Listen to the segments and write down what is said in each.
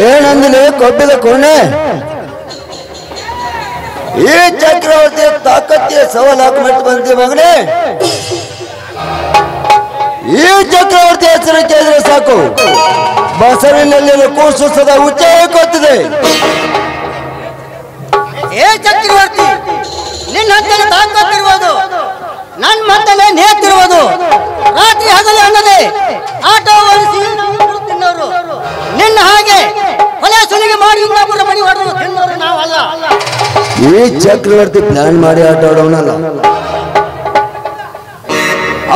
ಏನಂದ್ರೆ ಕೊಬ್ಬಿದ ಕೋಣೆ ಈ ಚಕ್ರ ಚಕ್ರವರ್ತಿ ತಾಕತ್ತಿಯ ಸವಾಲಾಕ ಮಟ್ಟ ಬಂದಿ ಮಗನೇ. ಈ ಚಕ್ರವರ್ತಿ ಹೆಸರು ಕೇಳಿದ್ರೆ ಸಾಕು, ಬಸರಿನಲ್ಲಿ ಕೂಸು ಸದಾ ಉಚ್ಚೇಕೊತ್ತಿದೆ. ಏ ಚಕ್ರವರ್ತಿ, ನಿನ್ನ ಹತ್ತಿರ ತಾಕತ್ತಿರುವುದು, ನನ್ನ ಮತ್ತಲೇ ನೇತಿರುವುದು. ರಾತ್ರಿ ಹಗಲು ಅನ್ನದೆ ಆಟ ಓಡಿಸಿ ತಿನ್ನೋರು. ನಿನ್ನ ಹಾಗೆ ಹೊಲೆ ಸುಲಿಗೆ ಮಾಡಿ ಇನ್ನೊಬ್ಬರ ಮನೆ ಹೊಡೆದು ತಿನ್ನೋರು ನಾವಲ್ಲ. ಈ ಚಕ್ರವರ್ತಿ ಪ್ಲಾನ್ ಮಾಡಿ ಆಟ ಆಡೋನಲ್ಲ,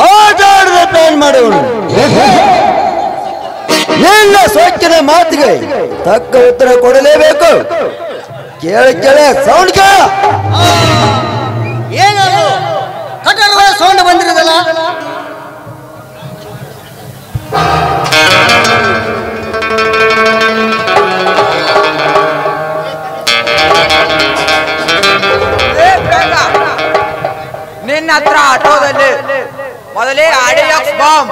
ಆಟ ಆಡದೆ ಪ್ಲಾನ್ ಮಾಡೋನು. ನಿನ್ನ ಸೊಕ್ಕಿನ ಮಾತಿಗೆ ತಕ್ಕ ಉತ್ತರ ಕೊಡಲೇಬೇಕು. ಕೇಳ ಸೌಂಡ್ ಕೇಳ. ಏನದು ಕಟ್ಟಡದ ಸೌಂಡ್ ಬಂದಿರೋದಲ್ಲ? ನಿನ್ನ ಹತ್ರ ಆಟೋದಲ್ಲಿ ಮೊದಲೇ ಆಡಿಯಾಕ್ಸ್ ಬಾಂಬ್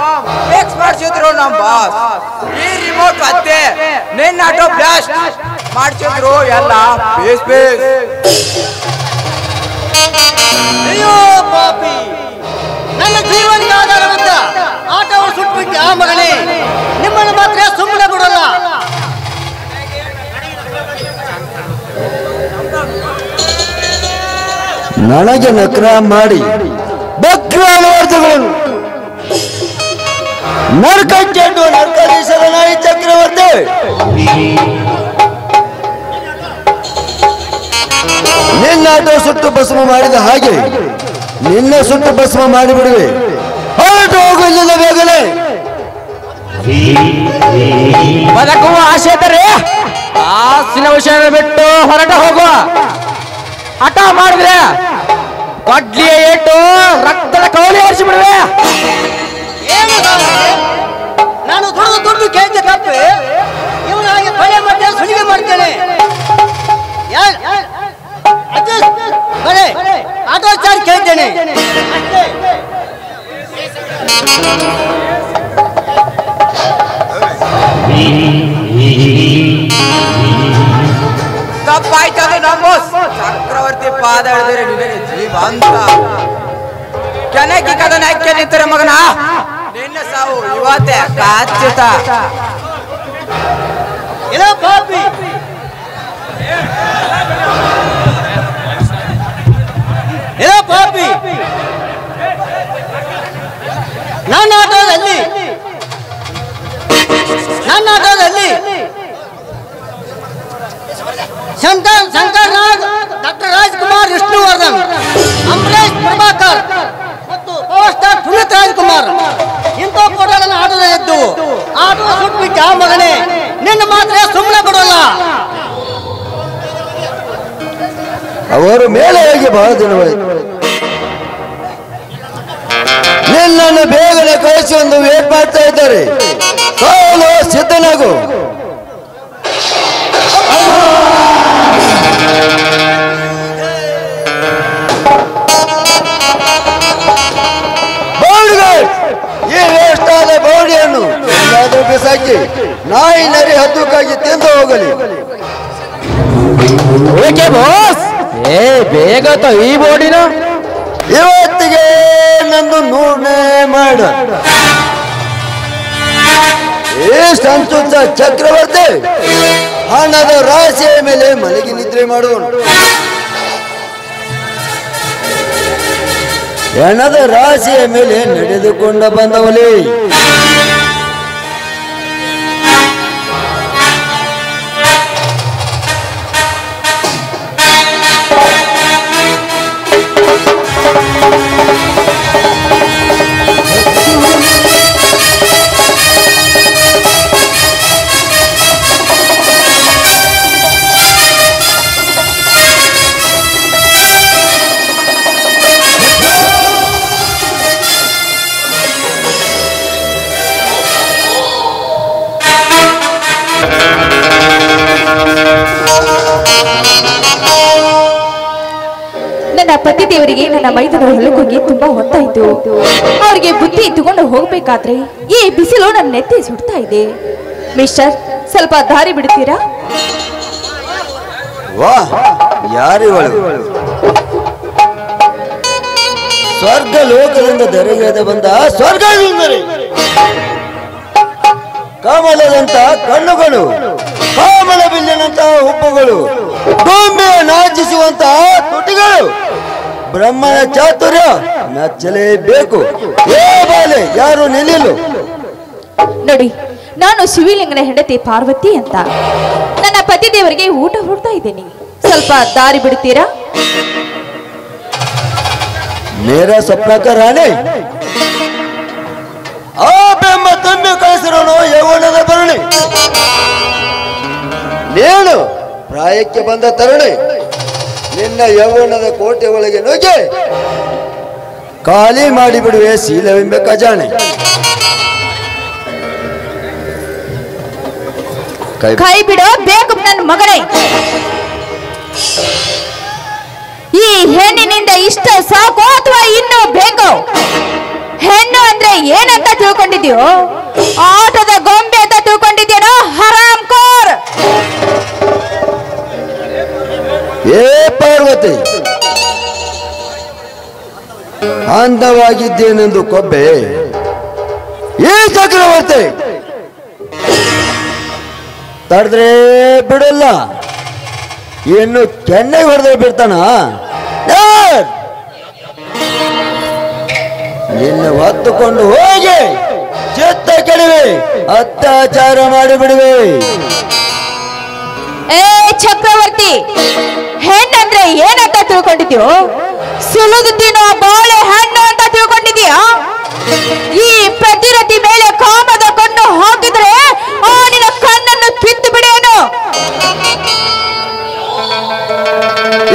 ಫಿಕ್ಸ್ ಮಾಡಿಸಿದ್ರು ನಮ್ಮ ಬಾಸ್. ಈ ರಿಮೋಟ್ ಮತ್ತೆ ನಿನ್ನ ಆಟೋ ಬ್ಲಾಸ್ಟ್ ಮಾಡಿಸಿದ್ರು ಎಲ್ಲ ಬೇಸ್ ಬೇಸ್. ಅಯ್ಯೋ ಪಾಪಿ, ನನ್ನ ಜೀವನದ ಆಧಾರವಿದ್ದ ಆಟೋವು ಸುಟ್ಬಿಟ್ಟು ಆ ಮಗನೇ. ನಿಮ್ಮನ್ನು ಮಾತ್ರ ಸುಮ್ಮನೆ ಬಿಡಲ್ಲ. ನನಗೆ ನಕ್ರ ಮಾಡಿ ಬಕ್ರಾಲೋರ್ಜಗಳನ್ನು ನರ್ಕಂಡು ನರ್ಕರೀಶದ ನಾಯಿ ಚಕ್ರವರ್ತಿ. ನಿನ್ನ ಆಟೋ ಸುಟ್ಟು ಭಸ್ಮ ಮಾಡಿದ ಹಾಗೆ ನಿನ್ನ ಸುಟ್ಟು ಭಸ್ಮ ಮಾಡಿಬಿಡುವೆ. ಹೊರಟು ಹೋಗು ಇಲ್ಲಿಂದ ಬೇಗನೆ. ಬದುಕುವ ಆಸೆ ಇದ್ದರೆ ಆಸಿನ ವಿಷಯ ಬಿಟ್ಟು ಹೊರಟ ಹೋಗುವ. ಹಠ ಮಾಡಿದ್ರೆ ಕೊಡ್ಲಿಯ ಏಟು ರಕ್ತದ ಕವಲಿ ಹರಿಸಿ ಬಿಡುವೆ. ನಾನು ದುಡ್ಡು ಕೇಳಿದ್ದೆ ತಪ್ಪೆ. ಇವನಾಗಿ ಕೊಲೆ ಮತ್ತೆ ಸುಲಿಗೆ ಮಾಡ್ತೇನೆ. ಆಟೋ ಚಾರ್ಜ್ ಕೇಳ್ತೇನೆ. ತಪ್ಪಾಯ್ತದೆ ನಮ್ಮ ಚಕ್ರವರ್ತಿ ಪಾದ ಹಿಡಿದರೆ ನಿನಗೆ ಜೀವ ಅಂತ. ಕೆನಕಿ ಕದನ ಹಾಕಿ ನಿಂತರೆ ಮಗನ ನಿನ್ನ ಸಾವು ಇವತ್ತೇ ಖಚಿತ. ಏನೋ ಪಾಪಿ, ಏನೋ ಪಾಪಿ, ನನ್ನ ಆಟೋದಲ್ಲಿ ಶಂಕರ್ ನಾಗ್, ಡಾಕ್ಟರ್ ರಾಜ್ಕುಮಾರ್, ವಿಷ್ಣುವರ್ಧನ್, ಅಂಬರೀಶ್, ಪ್ರಭಾಕರ್ ಮತ್ತು ಪವರ್ ಸ್ಟಾರ್ ಪುನೀತ್ ರಾಜ್ಕುಮಾರ್ ಇಂಥ ಫೋಟೋಗಳನ್ನು ಆಟೋದಲ್ಲಿ ಇದ್ದು ಆಟೋ ಸುಟ್ಬಿಟ್ಟು ಆ ಮಗನೇ. ನಿನ್ನ ಮಾತ್ರ ಸುಮ್ಮನೆ ಬಿಡೋಲ್ಲ. ಅವರು ಮೇಲೆ ಹೋಗಿ ಬಹಳ ದಿನವಾಯಿತು. ನಿನ್ನನ್ನು ಬೇಗನೆ ಕಳಿಸಿ ಒಂದು ವೇಟ್ ಮಾಡ್ತಾ ಇದ್ದಾರೆ. ಸೋಲು ಸಿದ್ಧನಾಗು. ಈ ವೇಸ್ಟಾದ ಬೌಡಿಯನ್ನು ಎಲ್ಲಾದ್ರೂ ಬಿಸಾಕಿ ನಾಯಿ ನರಿ ಹದ್ದುಕ್ಕಾಗಿ ತಿಂದು ಹೋಗಲಿ. ಓಕೆ ಬಾಸ್, ಬೇಗ ಈ ಬೋಡಿನ ಇವತ್ತಿಗೆ ನಂದು 100ನೇ ಮಾಡ. ಎಷ್ಟು ಸಂಚುಚ್ಚ ಚಕ್ರವರ್ತಿ ಹಣದ ರಾಶಿಯ ಮೇಲೆ ಮಲಗಿ ನಿದ್ರೆ ಮಾಡುವನು. ಹೆಣದ ರಾಶಿಯ ಮೇಲೆ ನಡೆದುಕೊಂಡ ಬಂದವಲಿ. ನನ್ನ ಪತಿ ದೇವರಿಗೆ ನನ್ನ ಮೈದನ ಹೊಲಕ್ಕೋಗಿ ತುಂಬಾ ಹೊತ್ತಾಯ್ತು. ಅವ್ರಿಗೆ ಬುದ್ಧಿ ಇಟ್ಟುಕೊಂಡು ಹೋಗ್ಬೇಕಾದ್ರೆ ಈ ಬಿಸಿಲು ನನ್ನ ನೆತ್ತಿ ಸುಡ್ತಾ ಇದೆ. ಮಿಸ್ಟರ್, ಸ್ವಲ್ಪ ದಾರಿ ಬಿಡ್ತೀರಾ? ವಾಹ್, ಯಾರಿವಳು? ಸ್ವರ್ಗ ಲೋಕದಿಂದ ದೆರೆಗೆದ ಬಂದ ಸ್ವರ್ಗ ಸುಂದರಿ, ಕಮಲದಂತ ಕಣ್ಣುಗಳು, ಕಾಮಲ ಬಿಲ್ಲಿನಂತ ಹುಬ್ಬುಗಳು, ಗೊಂಬೆ ನಾಚಿಸುವಂತಹ ತುಟಿಗಳು, ಬ್ರಹ್ಮನ ಚಾತುರ್ಯ ಮೆಚ್ಚಲೇಬೇಕು. ಏ ಬಾಲೆ, ಯಾರು ನಿಲ್ಲಿಲು. ನೋಡಿ, ನಾನು ಶಿವಲಿಂಗನ ಹೆಂಡತಿ ಪಾರ್ವತಿ ಅಂತ. ನನ್ನ ಪತಿ ದೇವರಿಗೆ ಊಟ ಹುಡ್ತಾ ಇದ್ದೀನಿ, ಸ್ವಲ್ಪ ದಾರಿ ಬಿಡುತ್ತೀರಾ? ಮೇರ ಸ್ವಪ್ನಕ ರಾಣಿ, ಆ ಬೆಂಬ ತುಂಬಿ ಕಳಿಸಿರೋನು ಯೌವನದ ಬರುಣಿ, ನೀನು ಪ್ರಾಯಕ್ಕೆ ಬಂದ ತರುಣಿ. ನಿನ್ನ ಯೌವನದ ಕೋಟೆ ಒಳಗೆ ನುಗ್ಗಿ ಖಾಲಿ ಮಾಡಿಬಿಡುವೆ ಶೀಲವೆಂಬ ಖಜಾನೆ. ಕೈ ಬಿಡೋ ಬೇಕು ನನ್ನ ಮಗಳೇ. ಈ ಹೆಣ್ಣಿನಿಂದ ಇಷ್ಟ ಸಾಕು ಅಥವಾ ಇನ್ನೂ ಬೇಕು? ಹೆಣ್ಣು ಅಂದ್ರೆ ಏನಂತ ತಿಳ್ಕೊಂಡಿದ್ಯೋ? ಆಟದ ಗೊಂಬೆ ಅಂತ ತಿಳ್ಕೊಂಡಿದ್ಯೇನೋ ಹರಾಮ್ ಕೋರ್? ಏ ಪಾರ್ವತಿ, ಅಂದವಾಗಿದ್ದೇನೆಂದು ಕೊಬ್ಬೆ ಈ ಚಕ್ರವರ್ತಿ ತಡೆದ್ರೆ ಬಿಡಲ್ಲ, ಇನ್ನು ಕೆನ್ನೆ ಹೊಡೆದ್ರೆ ಬಿಡ್ತಾನ. ನಿನ್ನ ಹೊತ್ತುಕೊಂಡು ಹೋಗಿ ಚಿತ್ತ ಕೆಡವೆ, ಅತ್ಯಾಚಾರ ಮಾಡಿಬಿಡುವೆ. ಏ ಚಕ್ರವರ್ತಿ, ಹೆಣ್ಣಂದ್ರೆ ಏನಂತ ತಿಳ್ಕೊಂಡಿದ್ಯೋ? ಸುಲಿದು ತಿನ್ನೋ ಬಾಳೆ ಹಣ್ಣು ಅಂತ ತಿಳ್ಕೊಂಡಿದ್ಯಾ? ಈ ಪ್ರತಿರತಿ ಮೇಲೆ ಕಾಮದ ಕಣ್ಣು ಹಾಕಿದ್ರೆ ಆ ನಿನ್ನ ಕಣ್ಣನ್ನು ಕಿತ್ತು ಬಿಡೇನು?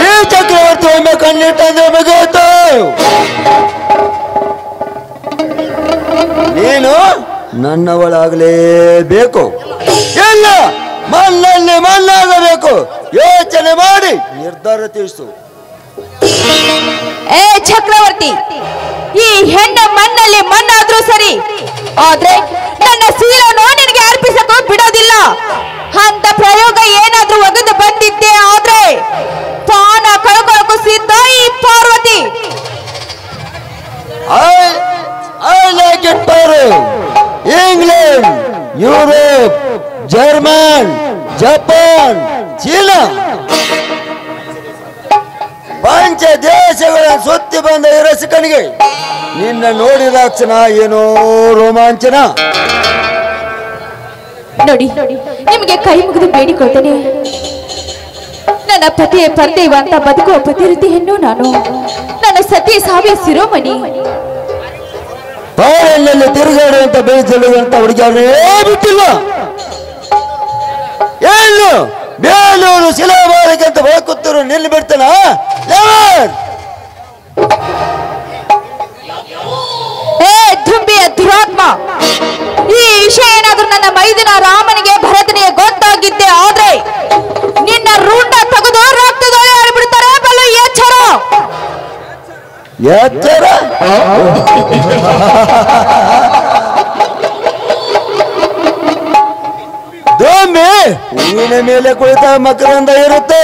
ಈ ಚಕ್ರವರ್ತಿ ಒಮ್ಮೆ ಕಣ್ಣಿಟ್ಟಂದ್ರೆ ಮುಗಿಯಿತು. ನೀನು ನನ್ನವಳಾಗಲೇಬೇಕು, ಇಲ್ಲ ಮಣ್ಣಲ್ಲಿ ಮಣ್ಣಾಗಬೇಕು. ಯೋಚನೆ ಮಾಡಿ ನಿರ್ಧಾರ ತಿಳಿಸು. ಏ ಚಕ್ರವರ್ತಿ, ಈ ಹೆಣ್ಣು ಮಣ್ಣಲ್ಲಿ ಮಣ್ಣಾದ್ರೂ ಸರಿ, ಆದ್ರೆ ನನ್ನ ಶೀಲವನ್ನು ನಿನಗೆ ಅರ್ಪಿಸಕ್ಕೂ ಬಿಡೋದಿಲ್ಲ. ಅಂತ ಪ್ರಯೋಗ ಏನಾದ್ರೂ ಒಗೆದು ಬಂದಿದ್ದೆ ಆದ್ರೆ ಪಾನ ಕಳ್ಕೊಳ್ಳೋಕು ಸಿದ್ಧ ಈ Parvati. I like it better. England, Europe, German, Japan, China, ಪಂಚ ದೇಶಗಳನ್ನು ಸುತ್ತಿ ಬಂದ ರಸಿಕನಿಗೆ ನಿನ್ನ ನೋಡಿದಾಕ್ಷಣ ಏನೋ ರೋಮಾಂಚನ. ನೋಡಿ, ನಿಮಗೆ ಕೈ ಮುಗಿದು ಬೇಡಿಕೊಳ್ತೇನೆ. ನನ್ನ ಪತಿಯ ಪರದೈವ ಅಂತ ಬದುಕುವ ಪತಿರತಿ ಹೆಣ್ಣು ನಾನು. ನನ್ನ ಸತಿ ಸಾವಿಯ ಶಿರೋಮಣಿ. ಪಾಳೆಯಲ್ಲಿ ತಿರುಗಾಡುವಂತ ಬೇಜಲ್ಲುವಂತ ಹುಡುಗಿಯರೇ ಬಿಟ್ಟಿಲ್ಲ. ಏನು ಬೇಲೂರು ಶಿಲಾಬಾರಕ್ಕೆ ಅಂತ ಹೋಗುತ್ತಿರು ನಿಲ್ಲಿ ಬಿಡ್ತಾನ. ಏ ಧುಂಬಿಯ ದುರಾತ್ಮ, ಈ ವಿಷಯ ಏನಾದ್ರೂ ನನ್ನ ಮೈದಿನ ರಾಮನಿಗೆ ಭರತನಿಗೆ ಗೊತ್ತಾಗಿದ್ದೆ ಆದ್ರೆ ನಿನ್ನ ರುಂಡ ತೆಗೆದು ರಕ್ತದೊಳೆ ಆಡಿಬಿಡ್ತಾರೆ. ಬಲು ಎಚ್ಚರ. ಎಚ್ಚರ. ದೊಮ್ಮೆ ಹೂವಿನ ಮೇಲೆ ಕುಳಿತ ಮಕರಂದ ಇರುತ್ತೆ.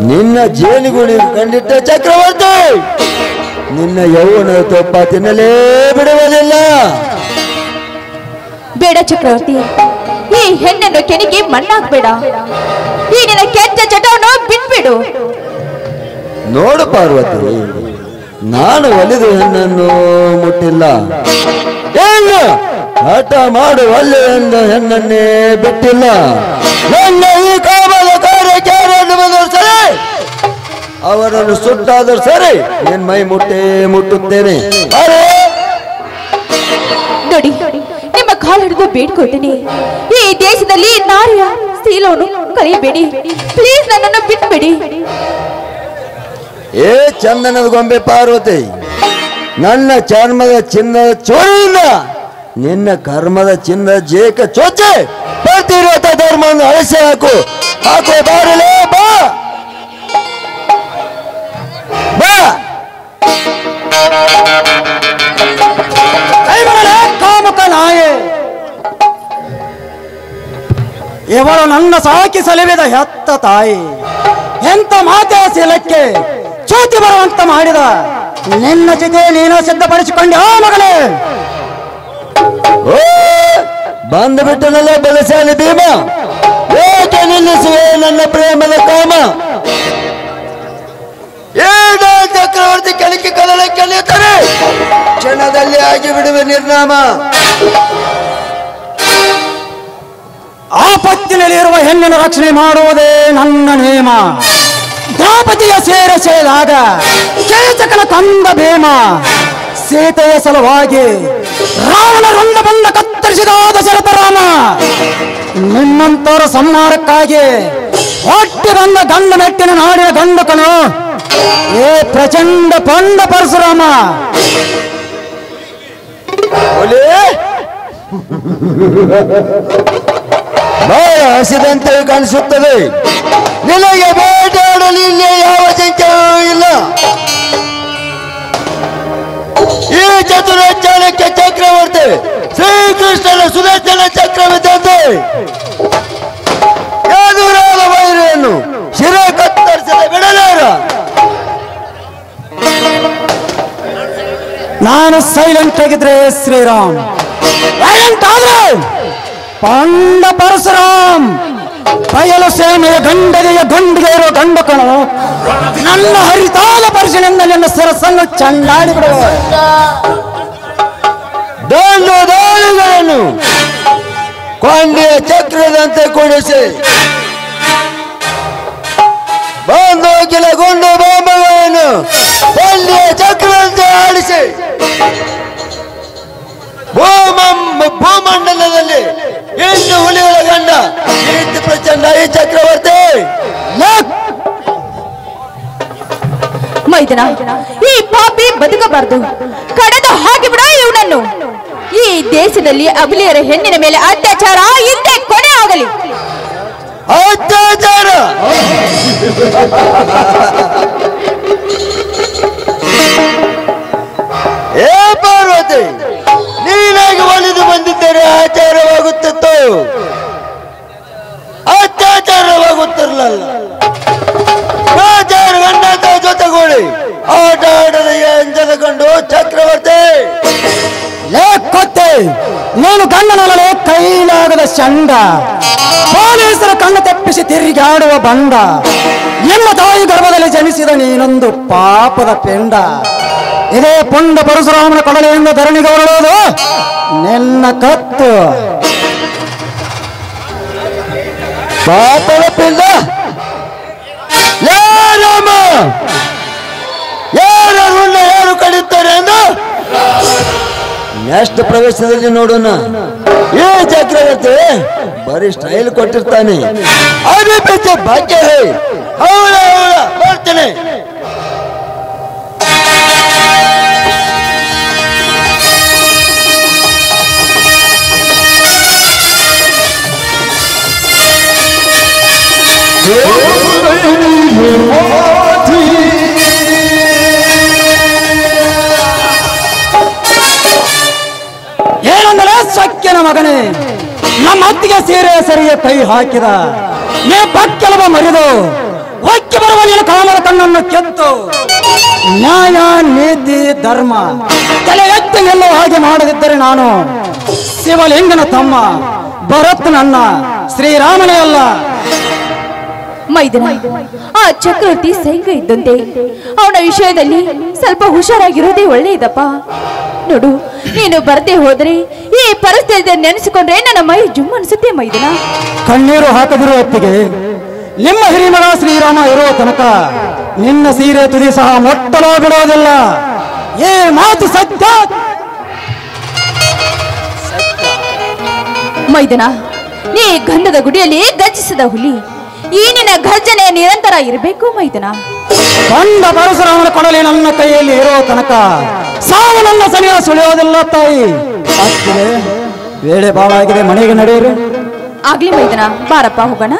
ನಿನ್ನ ಜೇನುಗುಣಿ ಕಂಡಿಟ್ಟ ಚಕ್ರವರ್ತಿ ನಿನ್ನ ಯೌವನ ತೊಪ್ಪ ತಿನ್ನಲೇ ಬಿಡುವುದಿಲ್ಲ. ಬೇಡ ಚಕ್ರವರ್ತಿ, ಈ ಹೆಣ್ಣನ್ನು ಕೆಣಿಗೆ ಮಣ್ಣಾಕ್ಬೇಡ. ಈ ನಿನ್ನ ಕೆಂಚ ಚಟವನ್ನು ಬಿಟ್ಬಿಡು. ನೋಡು ಪಾರ್ವತಿ, ನಾನು ಒಲಿದು ಹೆಣ್ಣನ್ನು ಮುಟ್ಟಿಲ್ಲ. ಏನು ಹಠ ಮಾಡು ಒಲ್ಲೆ ಎಂದ ಹೆಣ್ಣನ್ನೇ ಬಿಟ್ಟಿಲ್ಲ. ನನ್ನ ಈ ಕಾಮದ ಕಾರ್ಯಕ್ಕೆ ಯಾರನ್ನು ಬಂದರೂ ಸರಿ, ಅವರನ್ನು ಸುಟ್ಟಾದರೂ ಸರಿ, ನಿನ್ ಮೈ ಮುಟ್ಟುತ್ತೇನೆ. ನೋಡಿ, ನಿಮ್ಮ ಕಾಲು ಹಿಡಿದು ಬೇಡ್ಕೊಳ್ತೀನಿ. ಈ ದೇಶದಲ್ಲಿ ನಾರಿಯ ಶೀಲವನ್ನು ಕಲಿಯಬೇಡಿ. ಪ್ಲೀಸ್ ನನ್ನನ್ನು ಬಿಟ್ಬಿಡಿ. ಏ ಚಂದನದ ಗೊಂಬೆ ಪಾರ್ವತಿ, ನನ್ನ ಚರ್ಮದ ಚಿನ್ನದ ಚೋರಿಯಿಂದ ನಿನ್ನ ಕರ್ಮದ ಚಿನ್ನದ ಜೇಕ ಚೋಚೆ ಪ್ರತಿರೋಧ ಧರ್ಮವನ್ನು ಅಳಿಸಿ ಹಾಕು. ಬಾರಲೇ ಬಾ ಬಾ. ಕಾಮಕ ನಾಯೆ, ಇವಳು ನನ್ನ ಸಾಕಿ ಸಲುವಿದ ಹೆತ್ತ ತಾಯಿ. ಎಂತ ಮಾತೆ ಶೀಲಕ್ಕೆ ಚ್ಯುತಿ ಬರುವಂತ ಮಾಡಿದ. ನಿನ್ನ ಜೊತೆ ನೀನು ಸಿದ್ಧಪಡಿಸಿಕೊಂಡೆ ಆ ಮಗನೇ. ಓ ಬಂದು ಬಿಟ್ಟನಲ್ಲ ಬಲಶಾಲಿ ಭೀಮ, ಏಕೆ ನಿಲ್ಲಿಸುವೆ ನನ್ನ ಪ್ರೇಮದ ಕಾಮ? ಏನ ಚಕ್ರವರ್ತಿ ಕೆಳಕ್ಕೆ ಕದಲ ಕೆಳೆಯುತ್ತಾರೆ, ಕ್ಷಣದಲ್ಲಿ ಆಗಿ ಬಿಡುವೆ ನಿರ್ನಾಮ. ಆಪತ್ತಿನಲ್ಲಿರುವ ಹೆಣ್ಣಿನ ರಕ್ಷಣೆ ಮಾಡುವುದೇ ನನ್ನ ನೇಮ. ದ್ರೌಪದಿಯ ಸೇರ ಸೇರಿದಾಗ ಕೇಚಕನ ಕಂದ ಭೀಮ, ಸೀತೆಯ ಸಲುವಾಗಿ ರಾವಣ ರುಂಡ ಬಂದ ಕತ್ತರಿಸಿದ ದಶರಥ ರಾಮ. ನಿನ್ನಂತವರ ಸಂಹಾರಕ್ಕಾಗಿ ಹೊಟ್ಟೆ ಬಂದ ಗಂಡ ಮೆಟ್ಟಿನ ನಾಡಿನ ಗಂಡಕನು ಏ ಪ್ರಚಂಡ ಪಂಡ ಪರಶುರಾಮ. ಬಹಳ ಹಸಿದಂತೆ ಕಾಣಿಸುತ್ತದೆ. ನಿನಗೆ ಬೇಟಾಡಲು ಇಲ್ಲಿ ಯಾವ ಸಂಖ್ಯೆಯೂ ಇಲ್ಲ. ಈ ಚತುರ ಚಾಣಕ್ಯ ಚಕ್ರವರ್ತಿ ಶ್ರೀಕೃಷ್ಣನ ಸುದರ್ಶನ ಚಕ್ರವಿದ್ದಂತೆ ಎದುರಾದ ವೈರಿಯನ್ನು ಶಿರ ಕತ್ತರಿಸದೆ ಬಿಡಲಾರ. ನಾನು ಸೈಲೆಂಟ್ ಆಗಿದ್ರೆ ಶ್ರೀರಾಮ್, ಸೈಲೆಂಟ್ ಆದ್ರೆ ಪಂಡ ಪರಶುರಾಮ್. ಬಯಲು ಸೇನೆಯ ಗಂಡಗೆಯ ಗಂಡಿಗೆ ಇರೋ ಗಂಡಕನು ನನ್ನ ಹರಿತಾದ ಪರಶನಿಂದ ನಿನ್ನ ಸರಸನ್ನು ಚಂಡಾಡಿ ಬಿಡುವ. ದಂಡು ದಾಳಿಗಳನ್ನು ಕೊಂಡಿಯ ಚಕ್ರದಂತೆ ಕೊಡಿಸಿ ಬಂದು ಗಿಲಗೊಂಡು ಬಾಂಬಗಳನ್ನು ಕೊಂಡಿಯ ಚಕ್ರದಂತೆ ಆಡಿಸಿ ಭೂಮಂಡಲದಲ್ಲಿ ಹೆಣ್ಣು ಹುಲಿಗಳ ಗಂಡ ಕೀರ್ತಿ ಪ್ರಚಂಡ ಈ ಚಕ್ರವರ್ತಿ. ಮೈದನ, ಈ ಪಾಪಿ ಬದುಕಬಾರದು, ಕಡೆದು ಹಾಕಿಬಿಡ ಇವನನ್ನು. ಈ ದೇಶದಲ್ಲಿ ಅಬಲಿಯರ ಹೆಣ್ಣಿನ ಮೇಲೆ ಅತ್ಯಾಚಾರ ಹಿಂದೆ ಕೊನೆ ಆಗಲಿ. ಅತ್ಯಾಚಾರ ಏ ಪಾರ್ವತಿ, ನೀನಾಗಿ ಒಲಿದು ಬಂದಿದ್ದರೆ ಆಚಾರವಾಗುತ್ತಿತ್ತು, ಅತ್ಯಾಚಾರವಾಗುತ್ತಿರಲಿಲ್ಲ. ಆಚಾರ ಗಂಡ ಜೊತೆಗೂಡಿ ಆಟ ಆಡದ ಎಂಜದಗೊಂಡು ಚಕ್ರವರ್ತಿ. ಲೇಖತ್ತೆ ನೀನು ಗಂಡನಲ್ಲೇ ಕೈಲಾಗದ ಚಂಡ, ಪೊಲೀಸರ ಕಣ್ಣು ತಪ್ಪಿಸಿ ತಿರುಗಾಡುವ ಬಂಡ. ನಿಮ್ಮ ತಾಯಿ ಗರ್ಭದಲ್ಲಿ ಜನಿಸಿದ ನೀನೊಂದು ಪಾಪದ ಪೆಂಡ. ಇದೇ ಪುಂಡ ಪರಶುರಾಮನ ಕೊಡಲೆಯಿಂದ ಧರಣಿಗೆ ಹೊರಡೋದು ನಿನ್ನ ಕತ್ತು. ಪಾಪದ ಪಿಂಡ ಯಾರಮ್ಮ, ಯಾರನ್ನ ಯಾರು ಕಡಿತಾರೆ ಎಂದು ನೆಕ್ಸ್ಟ್ ಪ್ರವೇಶದಲ್ಲಿ ನೋಡೋಣ. ಈ ಚಕ್ರವರ್ತಿ ಬರೀ ಸ್ಟೈಲ್ ಕೊಟ್ಟಿರ್ತಾನೆ. ಅದೇ ಪೀಚೆ ಭಾಗ್ಯ ಅವಳ ಬರ್ತೀನಿ. ಏನಂದರೆ ಸಖ್ಯನ ಮಗನೇ, ನಮ್ಮ ಅತ್ತಿಗೆ ಸೀರೆ ಸರಿಯ ಕೈ ಹಾಕಿದ ನೀ ಬಕ್ಕೆಲವ ಮರಿದು ಹೊಕ್ಕಿ ಬರುವ ನೀನು ಕಾಮದ ಕಣ್ಣನ್ನು ಕೆತ್ತು. ನ್ಯಾಯ ನೀತಿ ಧರ್ಮ ತಲೆ ಎತ್ತಿ ನಿಲ್ಲುವ ಹಾಗೆ ಮಾಡದಿದ್ದರೆ ನಾನು ಶಿವಲಿಂಗನ ತಮ್ಮ ಭರತ್ ನನ್ನ ಶ್ರೀರಾಮನೇ ಅಲ್ಲ. ಮೈದನ, ಆ ಚಕ್ರವರ್ತಿ ಸೈಂಗ ಇದ್ದಂತೆ ಅವನ ವಿಷಯದಲ್ಲಿ ಸ್ವಲ್ಪ ಹುಷಾರಾಗಿರೋದೇ ಒಳ್ಳೆಯದಪ್ಪ. ನೋಡು, ನೀನು ಬರದೆ ಹೋದ್ರೆ ಈ ಪರಿಸ್ಥಿತಿ ನೆನೆಸಿಕೊಂಡ್ರೆ ನನ್ನ ಮೈ ಜುಮ್ ಅನ್ಸುತ್ತೆ ಮೈದನ. ಕಣ್ಣೀರು ಹಾಕದಿರೋ ಹೊತ್ತಿಗೆ ನಿಮ್ಮ ಹಿರಿಮಗ ಶ್ರೀರಾಮ ಇರೋ ತನಕ ನಿನ್ನ ಸೀರೆ ತುದಿ ಸಹ ಮೊಟ್ಟಲೋ ಬಿಡೋದಿಲ್ಲ. ಏ ಮಾತು ಸತ್ಯ. ಮೈದನ, ನೀ ಗಂಧದ ಗುಡಿಯಲ್ಲಿ ಗರ್ಜಿಸಿದ ಹುಲಿ, ಈ ನಿನ್ನ ಗರ್ಜನೆ ನಿರಂತರ ಇರಬೇಕು ಮೈದನ. ಬಂದ ಪರಶುರಾಮನ ಕೊಡಲಿ ನನ್ನ ಕೈಯಲ್ಲಿ ಇರೋ ತನಕ ಸಾವು ನನ್ನ ಸನಿಹ ಸುಳಿಯೋದಿಲ್ಲ ತಾಯಿ. ಆಗ್ತಿದೆ, ವೇಳೆ ಬಾಳ ಆಗಿದೆ, ಮನೆಗೆ ನಡೆಯಿರಿ. ಆಗ್ಲಿ ಮೈದನ, ಬಾರಪ್ಪ ಹೋಗೋಣ.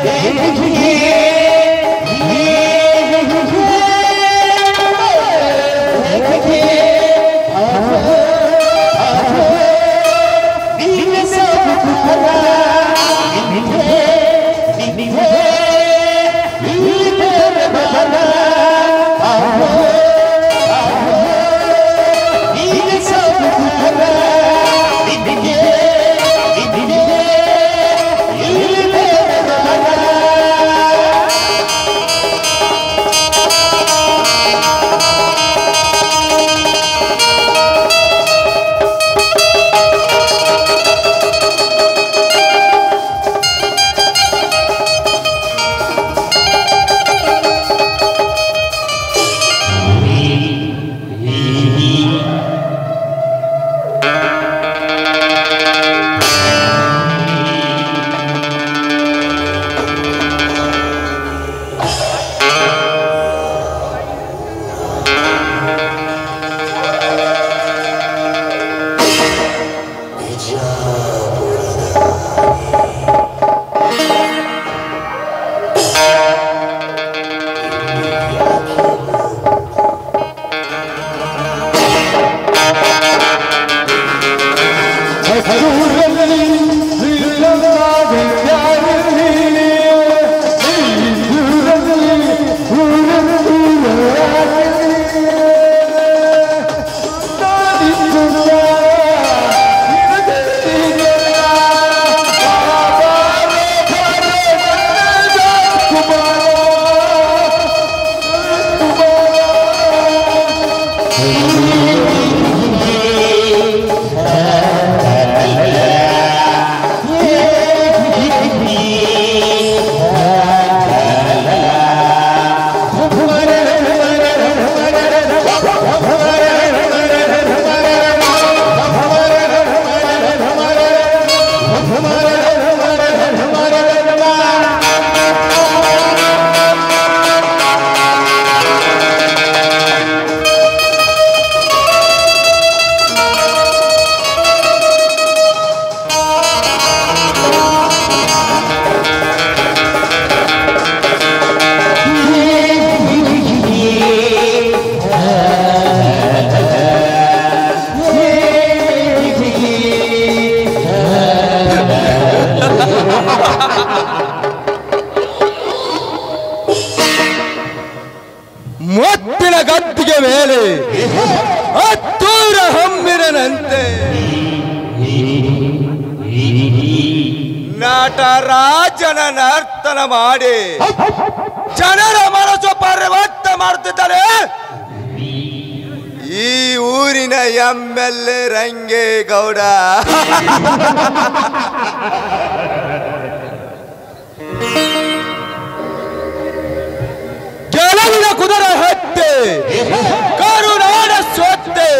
Yeah. ಮುತ್ತಿನ ಗದ್ದಿಗೆ ಮೇಲೆ ಹತ್ತೂರ ಹಮ್ಮಿರನಂತೆ ನಟರಾಜನ ನರ್ತನ ಮಾಡಿ ಜನರ ಮನಸ್ಸು ಪರಿವರ್ತನೆ ಮಾಡುತ್ತಿದ್ದಾರೆ ಈ ಊರಿನ MLA ರಂಗೇಗೌಡ. ಗೆಲುವಿನ ಕುದುರೆ ಹತ್ತೆ ಕರುನಾಡ ಸ್ವತ್ತೆ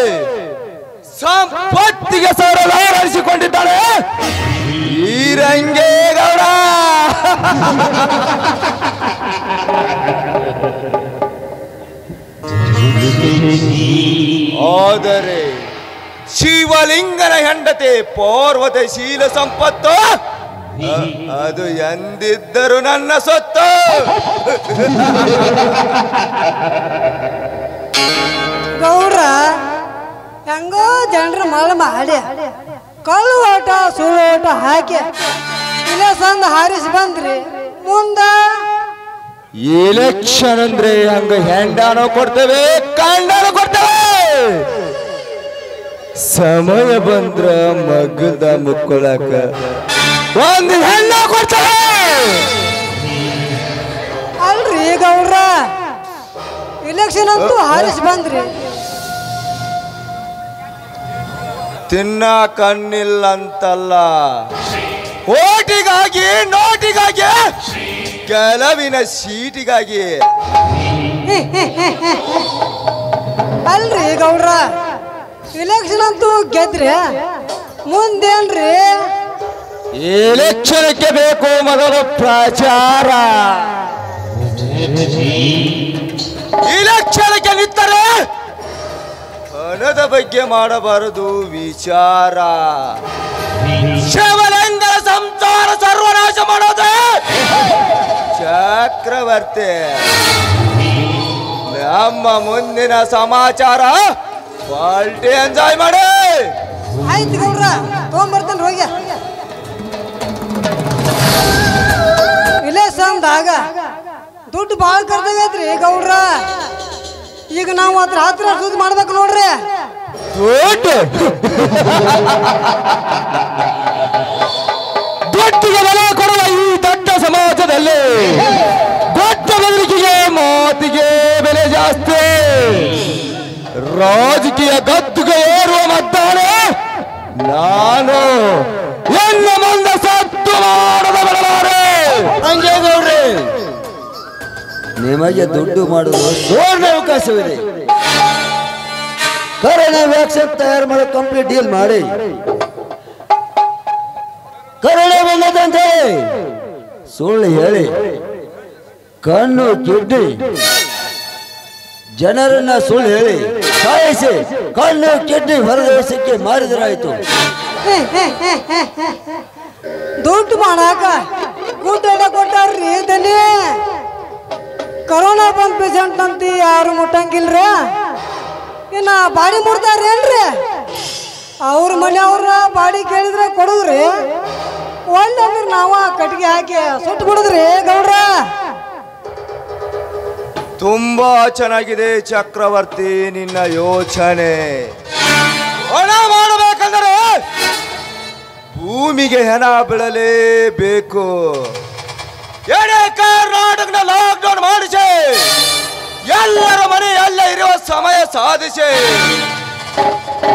ಸಂಪತ್ತಿಗೆ ಸರಳಾರಿಸಿಕೊಂಡಿದ್ದಾಳೆ ಈ ರಂಗೇಗೌಡ. ಆದರೆ ಶಿವಲಿಂಗನ ಹೆಂಡತಿ ಪರ್ವತ ಶೀಲ ಸಂಪತ್ತು ಅದು ಎಂದಿದ್ದರು ನನ್ನ ಸೊತ್ತು. ಗೌಡ್ರ ಹೆಂಗೋ ಜನರ ಮಳ ಮಾಡಿ ಕಳ್ಳು ಓಟ ಸುಳ್ಳು ಓಟ ಹಾಕಿ ಇಲ್ಲ ಸಂದ ಹಾರಿಸಿ ಬಂದ್ರಿ ಮುಂದ ಎಲೆಕ್ಷನ್ ಅಂದ್ರೆ ಹಂಗ ಹೆಂಡಾನೋ ಕೊಡ್ತೇವೆ ಕಂಡಾನೋ ಕೊಡ್ತೇವೆ. ಸಮಯ ಬಂದ್ರ ಮಗ್ಗದ ಮುಕ್ಕೊಳಕ ಒಂದು ಹೆಣ್ಣ ಕೊಡ್ತೇವೆ. ಅಲ್ರಿ ಗೌಡ್ರ ಇಲೆಕ್ಷನ್ ಅಂತೂ ಹಾರಿಸಿ ಬಂದ್ರಿ ತಿನ್ನ ಕಣ್ಣಿಲ್ಲ ಅಂತಲ್ಲ, ಓಟಿಗಾಗಿ ನೋಟಿಗಾಗಿ ಕೆಲವಿನ ಸೀಟಿಗಾಗಿ. ಅಲ್ರಿ ಗೌಡ್ರ ಇಲೆಕ್ಷನ್ ಅಂತೂ ಗೆದ್ರಿ ಮುಂದೇನ್ರಿ? ಎಲೆಕ್ಷನ್ಗೆ ಬೇಕು ಮೊದಲು ಪ್ರಚಾರ. ಇಲೆಕ್ಷನ್ಗೆ ನಿಂತರೆ ಹಣದ ಬಗ್ಗೆ ಮಾಡಬಾರದು ವಿಚಾರ. ಶಿವಲಿಂಗನ ಸಂಸಾರ ಸರ್ವನಾಶ ಮಾಡೋದು ಚಕ್ರವರ್ತಿ. ನಮ್ಮ ಮುಂದಿನ ಸಮಾಚಾರ ಪಾರ್ಟಿ ಎಂಜಾಯ್ ಮಾಡಿ. ಆಯ್ತು ಗೌಡ್ರ ತಗೊಂಬರ್ತೇನೆ ಹೋಗಿ. ಇಲೆಕ್ಷನ್ದಾಗ ದುಡ್ಡು ಭಾಳ ಖರ್ಚಾಗೈತ್ರಿ ಗೌಡ್ರ. ಈಗ ನಾವು ಅದ್ರ ಹತ್ರ ಸುದ್ದಿ ಮಾಡ್ಬೇಕು ನೋಡ್ರಿ. ದುಡ್ಡಿಗೆ ಬೆಲೆ ಕೊಡುವ ಈ ದೊಡ್ಡ ಸಮಾಜದಲ್ಲಿ ದೊಡ್ಡ ಬೆದರಿಕೆಗೆ ಮಾತಿಗೆ ಬೆಲೆ ಜಾಸ್ತಿ. ರಾಜಕೀಯ ಗದ್ದುಗೆ ಏರುವ ಮದ್ದಾನೆ ನಾನು ಎನ್ನ ಮುಂದೆ ಸತ್ತು ಮಾಡದ ಬರಲಾರೆ. ರಂಗೇಗೌಡ್ರೆ, ನಿಮಗೆ ದುಡ್ಡು ಮಾಡುವ ಸುವರ್ಣ ಅವಕಾಶವಿದೆ. ಕರೋನಾ ವ್ಯಾಕ್ಸಿನ್ ತಯಾರು ಮಾಡೋ ಕಂಪ್ಲೀಟ್ ಡೀಲ್ ಮಾಡಿ. ಕರೋನಾ ಬಂದದಂತೆ ಸುಳ್ಳು ಹೇಳಿ ಕಣ್ಣು ಕಿಡ್ನಿ ಜನರನ್ನ ಸುಳ್ಳು ಹೇಳಿ ಸಾಯಿಸಿ ಕಣ್ಣು ಕಿಡ್ನಿ ಹೊರದೇಶಕ್ಕೆ ಮಾರಿದರಾಯಿತು. ದುಡ್ಡು ಮಾಡಾಕ ಗುಡ್ಡ ಕೊಟ್ಟಾರ್ರಿ ದನಿ. ಕರೋನಾ ಬಂದ್ ಪೇಷಂಟ್ ಅಂತ ಯಾರು ಮುಟ್ಟಂಗಿಲ್ರಿ. ಇನ್ನ ಬಾಡಿ ಮುಡ್ತಾರೇನ್ರಿ? ಅವ್ರ ಮನೆಯವ್ರ ಬಾಡಿ ಕೇಳಿದ್ರೆ ಕೊಡುದ್ರಿ. ಒಳ್ಳೆ ನಾವ ಕಟ್ಟಿಗೆ ಹಾಕಿ ಸುಟ್ಟು ಬಿಡುದ್ರಿ ಗೌಡ್ರ. ತುಂಬಾ ಚೆನ್ನಾಗಿದೆ ಚಕ್ರವರ್ತಿ ನಿನ್ನ ಯೋಚನೆ. ಹಣ ಮಾಡಬೇಕಂದರೆ ಭೂಮಿಗೆ ಹೆಣ ಬೀಳಲೇಬೇಕು. ಎಡೆ ಕರ್ನಾಟಕದ ಲಾಕ್ಡೌನ್ ಮಾಡಿಸಿ ಎಲ್ಲರ ಮನೆಯಲ್ಲೇ ಇರುವ ಸಮಯ ಸಾಧಿಸಿ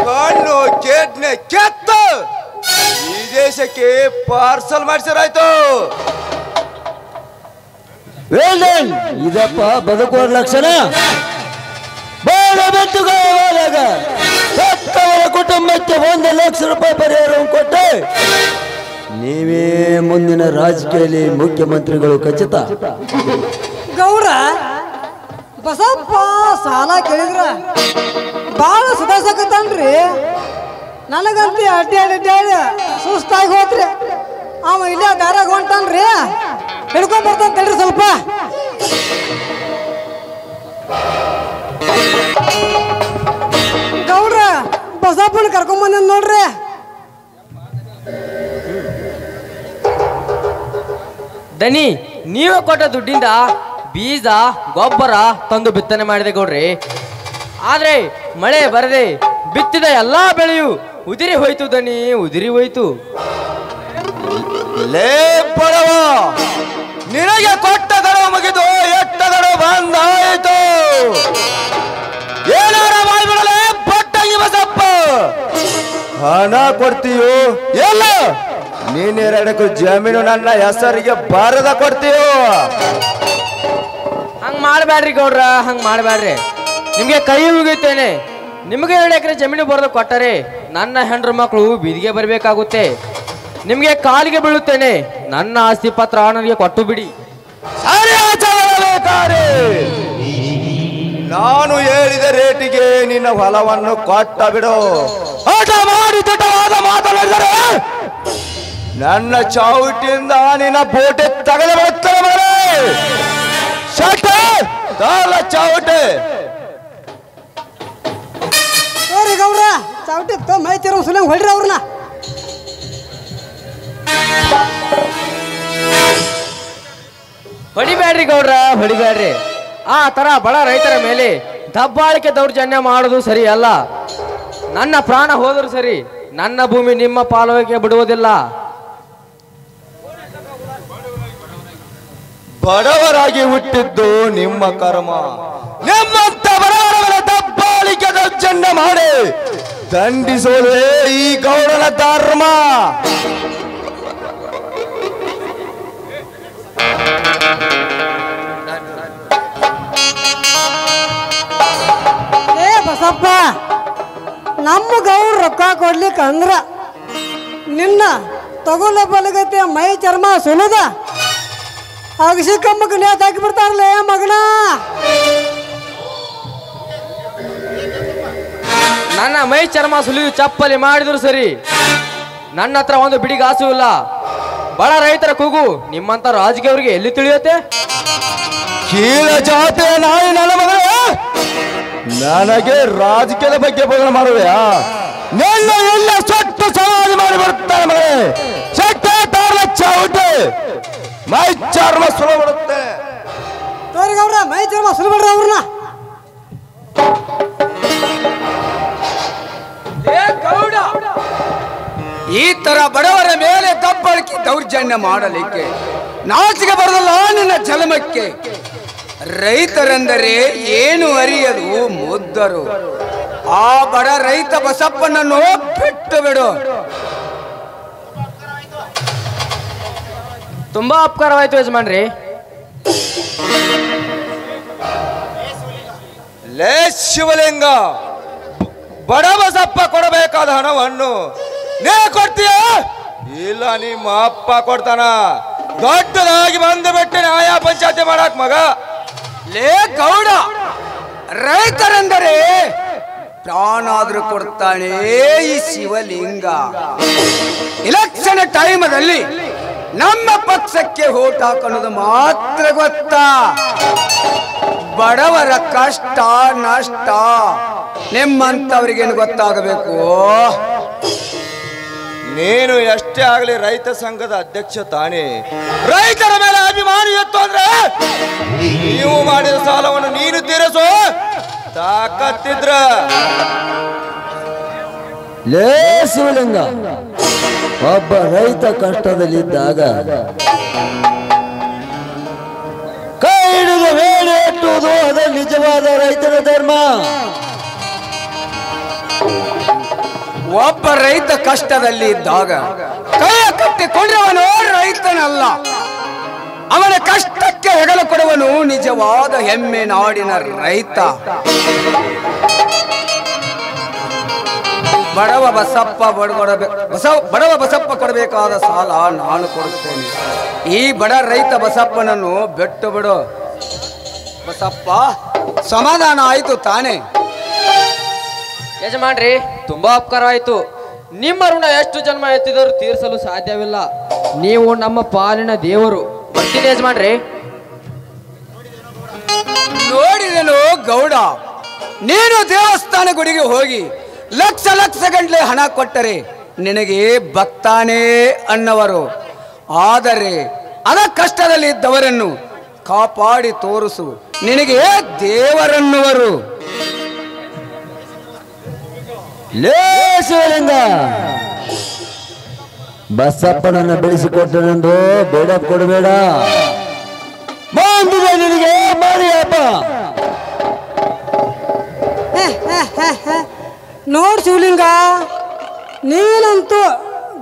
ಕಣ್ಣು ಕಿಡ್ನಿ ಕೆತ್ತು ಈ ದೇಶಕ್ಕೆ ಪಾರ್ಸಲ್ ಮಾಡಿಸಿರಾಯ್ತು. ಇದಪ್ಪ ಬದುಕುವ ಲಕ್ಷಣ. ಬೇಡ ಬೆಟ್ಟುಗಾಗ ಸತ್ತವರ ಕುಟುಂಬಕ್ಕೆ 1 ಲಕ್ಷ ರೂಪಾಯಿ ಪರಿಹಾರ ಕೊಟ್ಟೆ. ನೀವೇ ಮುಂದಿನ ರಾಜಕೀಯದಲ್ಲಿ ಮುಖ್ಯಮಂತ್ರಿಗಳು ಖಚಿತ. ಗೌಡ ಬಸಪ್ಪ ಸಾಲ ಕೇಳಿದ್ರ ಬಾಳ ಸುಧಾಸಕತ್ತನ್ರಿ. ನನಗಂತೂ ಅಡ್ಡಾಡಿ ಸುಸ್ತಾಗಿ ಹೋತ್ರಿ. ಅವ ಇಲ್ಲೇ ದಾರಾಗ ಹೊಂಟಾನ್ರಿ. ಹಿಡ್ಕೊಂಡ್ ಬರ್ತಾನ ತಡ್ರಿ ಸ್ವಲ್ಪ. ಗೌಡ್ರ ಬಸಪ್ಪನ ಕರ್ಕೊಂಬಂದ ನೋಡ್ರಿ. ದನಿ ನೀವೇ ಕೊಟ್ಟ ದುಡ್ಡಿಂದ ಬೀಜ ಗೊಬ್ಬರ ತಂದು ಬಿತ್ತನೆ ಮಾಡಿದೆ ಗೌಡ್ರಿ. ಆದ್ರೆ ಮಳೆ ಬರದೆ ಬಿತ್ತಿದ ಎಲ್ಲಾ ಬೆಳೆಯು ಉದಿರಿ ಹೋಯ್ತು ದನಿ, ಉದಿರಿ ಹೋಯ್ತು. ಲೇ ಬಡವ, ನಿನಗೆ ಕೊಟ್ಟ ಗಡುವು ಮುಗಿದು ಎಟ್ಟ ಗಡುವು ಬಂದಾಯಿತು. ಏನಾರ ಮಾಡಿಬಿಡಲೇ ಬಟ್ಟಂಗಿ ಬಸಪ್ಪ. ಹಣ ಕೊಡ್ತೀಯೋ ಎಲ್ಲ? ನೀನೆರಡಕ್ಕೂ ಜಮೀನು ನನ್ನ ಹೆಸರಿಗೆ ಬರದ ಕೊಡ್ತೀಯೋ? ಹಂಗ್ ಮಾಡ್ಬ್ಯಾಡ್ರಿ ಗೌಡ್ರ, ಹಂಗ್ ಮಾಡ್ಬ್ಯಾಡ್ರಿ. ನಿಮ್ಗೆ ಕೈ ಮುಗಿತೇನೆ. ನಿಮ್ಗೆ 2 ಎಕರೆ ಜಮೀನು ಬರೆದು ಕೊಟ್ಟರೆ ನನ್ನ ಹೆಂಡ್ರು ಮಕ್ಕಳು ಬೀದಿಗೆ ಬರಬೇಕಾಗುತ್ತೆ. ನಿಮ್ಗೆ ಕಾಲಿಗೆ ಬೀಳುತ್ತೇನೆ. ನನ್ನ ಆಸ್ತಿ ಪತ್ರ ನನಗೆ ಕೊಟ್ಟು ಬಿಡಿ. ನಾನು ಹೇಳಿದ ರೇಟಿಗೆ ನಿನ್ನ ಹೊಲವನ್ನು ಕೊಟ್ಟ ಬಿಡು. ಆಟ ಮಾಡಿ ತಟವಾದ ಮಾತನಾಡಿದರೆ ನನ್ನ ಚಾವುಟಿಯಿಂದ ನಿನ್ನ ಬೋಟೆ ತಗಲು ಬರುತ್ತದೆ ಮರೆ. ಶಟೆ ತಾಳ ಚಾವುಟೆ. ಸರಿ ಗೌಡ್ರ, ಚಾವಟಿ ಮೈ ತಿರೋ ಸುಲಂಗ್ ಹೊಡ್ರಿ ಅವ್ರನ್ನ. ಹೊಡಿಬ್ಯಾಡ್ರಿ ಗೌಡ್ರ, ಹೊಡಿಬ್ಯಾಡ್ರಿ. ಆ ತರ ಬಡ ರೈತರ ಮೇಲೆ ದಬ್ಬಾಳಿಕೆ ದೌರ್ಜನ್ಯ ಮಾಡೋದು ಸರಿ ಅಲ್ಲ. ನನ್ನ ಪ್ರಾಣ ಹೋದರೂ ಸರಿ, ನನ್ನ ಭೂಮಿ ನಿಮ್ಮ ಪಾಲುವಿಗೆ ಬಿಡುವುದಿಲ್ಲ. ಬಡವರಾಗಿ ಹುಟ್ಟಿದ್ದು ನಿಮ್ಮ ಕರ್ಮ. ನಿಮ್ಮಂತ ಬಡವರ ದಬ್ಬಾಳಿಕೆ ದೌರ್ಜನ್ಯ ಮಾಡಿ ದಂಡಿಸೋದೇ ಈ ಗೌಡನ ಧರ್ಮ. ಏ ಬಸಪ್ಪ, ನಮ್ಮ ಗೌಡ್ರು ರೊಕ್ಕ ಕೊಡ್ಲಿಕ್ಕೆ ಅಂದ್ರ ನಿನ್ನ ತಗೊಳ್ಳ ಬಲಗತ್ತೆ ಮೈ ಚರ್ಮ ಸುಲದ ಅಗಸಿ ಕಮ್ಮಕ್ಕೆ ನೇತ್ ಹಾಕಿ ಬಿಡ್ತಾರಲ್ಲ ಮಗನ. ನನ್ನ ಮೈ ಚರ್ಮ ಸುಲಿದು ಚಪ್ಪಲಿ ಮಾಡಿದ್ರು ಸರಿ, ನನ್ನ ಹತ್ರ ಒಂದು ಬಿಡಿಗಾಸು ಇಲ್ಲ. ಬಡ ರೈತರ ಕೂಗು ನಿಮ್ಮಂತ ರಾಜಕೀಯವರಿಗೆ ಎಲ್ಲಿ ತಿಳಿಯುತ್ತೆ? ಕೀಳ ಜಾತಿಯ ನಾಯಿ ನನ್ನ ಮಗನೇ, ನನಗೆ ರಾಜಕೀಯದ ಬಗ್ಗೆ ಬೋಧನೆ ಮಾಡುವೆಯಾ? ನಿನ್ನ ಎಲ್ಲ ಸೊಟ್ಟು ಸಮಾಧಿ ಮಾಡಿ ಬರುತ್ತಾನೆ ಮಗನೇ. ಸೆಟ್ಟ ತಾರ ಚಾವುಟೆ ಮೈ ಚರ್ಮ ಸುಲ ಬರುತ್ತೆ. ತೋರಿ ಗೌಡ್ರ, ಮೈ ಚರ್ಮ ಸುಲಬಿಡ್ರಿ ಅವ್ರನ್ನ. ಈ ತರ ಬಡವರ ಮೇಲೆ ದಬ್ಬಾಳಿಕೆ ದೌರ್ಜನ್ಯ ಮಾಡಲಿಕ್ಕೆ ನಾಚಿಕೆ ಬರದಲ್ಲ ನಿನ್ನ ಜಲಮಕ್ಕೆ. ರೈತರೆಂದರೆ ಏನು ಅರಿಯದು ಮುದ್ದರು. ಆ ಬಡ ರೈತ ಬಸಪ್ಪನನ್ನು ಬಿಟ್ಟು ಬಿಡು. ತುಂಬಾ ಅಪಕಾರವಾಯ್ತು ಯಜಮಾನ್ರಿ. ಲೇ ಶಿವಲಿಂಗ, ಬಡ ಬಸಪ್ಪ ಕೊಡಬೇಕಾದ ಹಣವನ್ನು ನೀ ಕೊಡ್ತೀಯ? ಇಲ್ಲ ನಿಮ್ಮ ಅಪ್ಪ ಕೊಡ್ತಾನ? ದೊಡ್ಡದಾಗಿ ಬಂದು ಬಿಟ್ಟು ನ್ಯಾಯ ಪಂಚಾಯತಿ ಮಾಡಕ್ ಮಗ. ಲೇ ಗೌಡ, ರೈತರೆಂದರೆ ಪ್ರಾಣಾದ್ರೂ ಕೊಡ್ತಾನೆ ಈ ಶಿವಲಿಂಗ. ಇಲೆಕ್ಷನ್ ಟೈಮಲ್ಲಿ ನಮ್ಮ ಪಕ್ಷಕ್ಕೆ ವೋಟ್ ಹಾಕೋದು ಮಾತ್ರ ಗೊತ್ತಾ? ಬಡವರ ಕಷ್ಟ ನಷ್ಟ ನಿಮ್ಮಂತವ್ರಿಗೇನು ಗೊತ್ತಾಗಬೇಕು? ನೀನು ಎಷ್ಟೇ ಆಗಲಿ ರೈತ ಸಂಘದ ಅಧ್ಯಕ್ಷ ತಾನೇ. ರೈತರ ಮೇಲೆ ಅಭಿಮಾನ ಇತ್ತು ಅಂದ್ರೆ ನೀವು ಮಾಡಿದ ಸಾಲವನ್ನು ನೀನು ತೀರಿಸೋ ತಾಕತ್ತಿದ್ರ. ಲೇ ಶಿವಲಿಂಗ, ಒಬ್ಬ ರೈತ ಕಷ್ಟದಲ್ಲಿದ್ದಾಗ ಕೈ ಹಿಡಿದು ಬೇಳೆ ಎಟ್ಟುವುದು ಅದು ನಿಜವಾದ ರೈತನ ಧರ್ಮ. ಒಬ್ಬ ರೈತ ಕಷ್ಟದಲ್ಲಿ ಇದ್ದಾಗ ಕೈಯ ಕಟ್ಟಿಕೊಂಡ್ರವನು ರೈತನಲ್ಲ. ಅವನ ಕಷ್ಟಕ್ಕೆ ಹೆಗಲು ಕೊಡುವನು ನಿಜವಾದ ಹೆಮ್ಮೆ ನಾಡಿನ ರೈತ. ಬಡವ ಬಸಪ್ಪ ಕೊಡಬೇಕಾದ ಸಾಲ ನಾನು ಕೊಡುತ್ತೇನೆ. ಈ ಬಡ ರೈತ ಬಸಪ್ಪನನ್ನು ಬಿಟ್ಟು ಬಿಡು. ಬಸಪ್ಪ, ಸಮಾಧಾನ ಆಯ್ತು ತಾನೇ? ಯಜಮಾನ್ರಿ, ತುಂಬಾ ಅಪಕಾರವಾಯ್ತು. ನಿಮ್ಮ ಋಣ ಎಷ್ಟು ಜನ್ಮ ಎತ್ತಿದರೂ ತೀರಿಸಲು ಸಾಧ್ಯವಿಲ್ಲ. ನೀವು ನಮ್ಮ ಪಾಲಿನ ದೇವರು. ಬರ್ತೀನಿ ಯಜಮಾನ್ರಿ. ನೋಡಿದೆನು ಗೌಡ, ನೀನು ದೇವಸ್ಥಾನ ಗುಡಿಗೆ ಹೋಗಿ ಲಕ್ಷ ಲಕ್ಷ ಗಂಟ್ಲೆ ಹಣ ಕೊಟ್ಟರೆ ನಿನಗೆ ಭಕ್ತಾನೇ ಅನ್ನವರು. ಆದರೆ ಅದ ಕಷ್ಟದಲ್ಲಿ ಇದ್ದವರನ್ನು ಕಾಪಾಡಿ ತೋರಿಸು, ನಿನಗೆ ದೇವರನ್ನುವರು. ಲೇ ಶಿವಲಿಂಗ, ಬಸಪ್ಪನನ್ನ ಬೆಳೆಸಿಕೊಟ್ಟನೆಂದು ಬೇಡ ಕೊಡಬೇಡ. ಬಂದಿದೆ ನಿನಗೆ ಮಾರಿಯಪ್ಪ. ನೋಡ್ ಶಿವಲಿಂಗ, ನೀನಂತೂ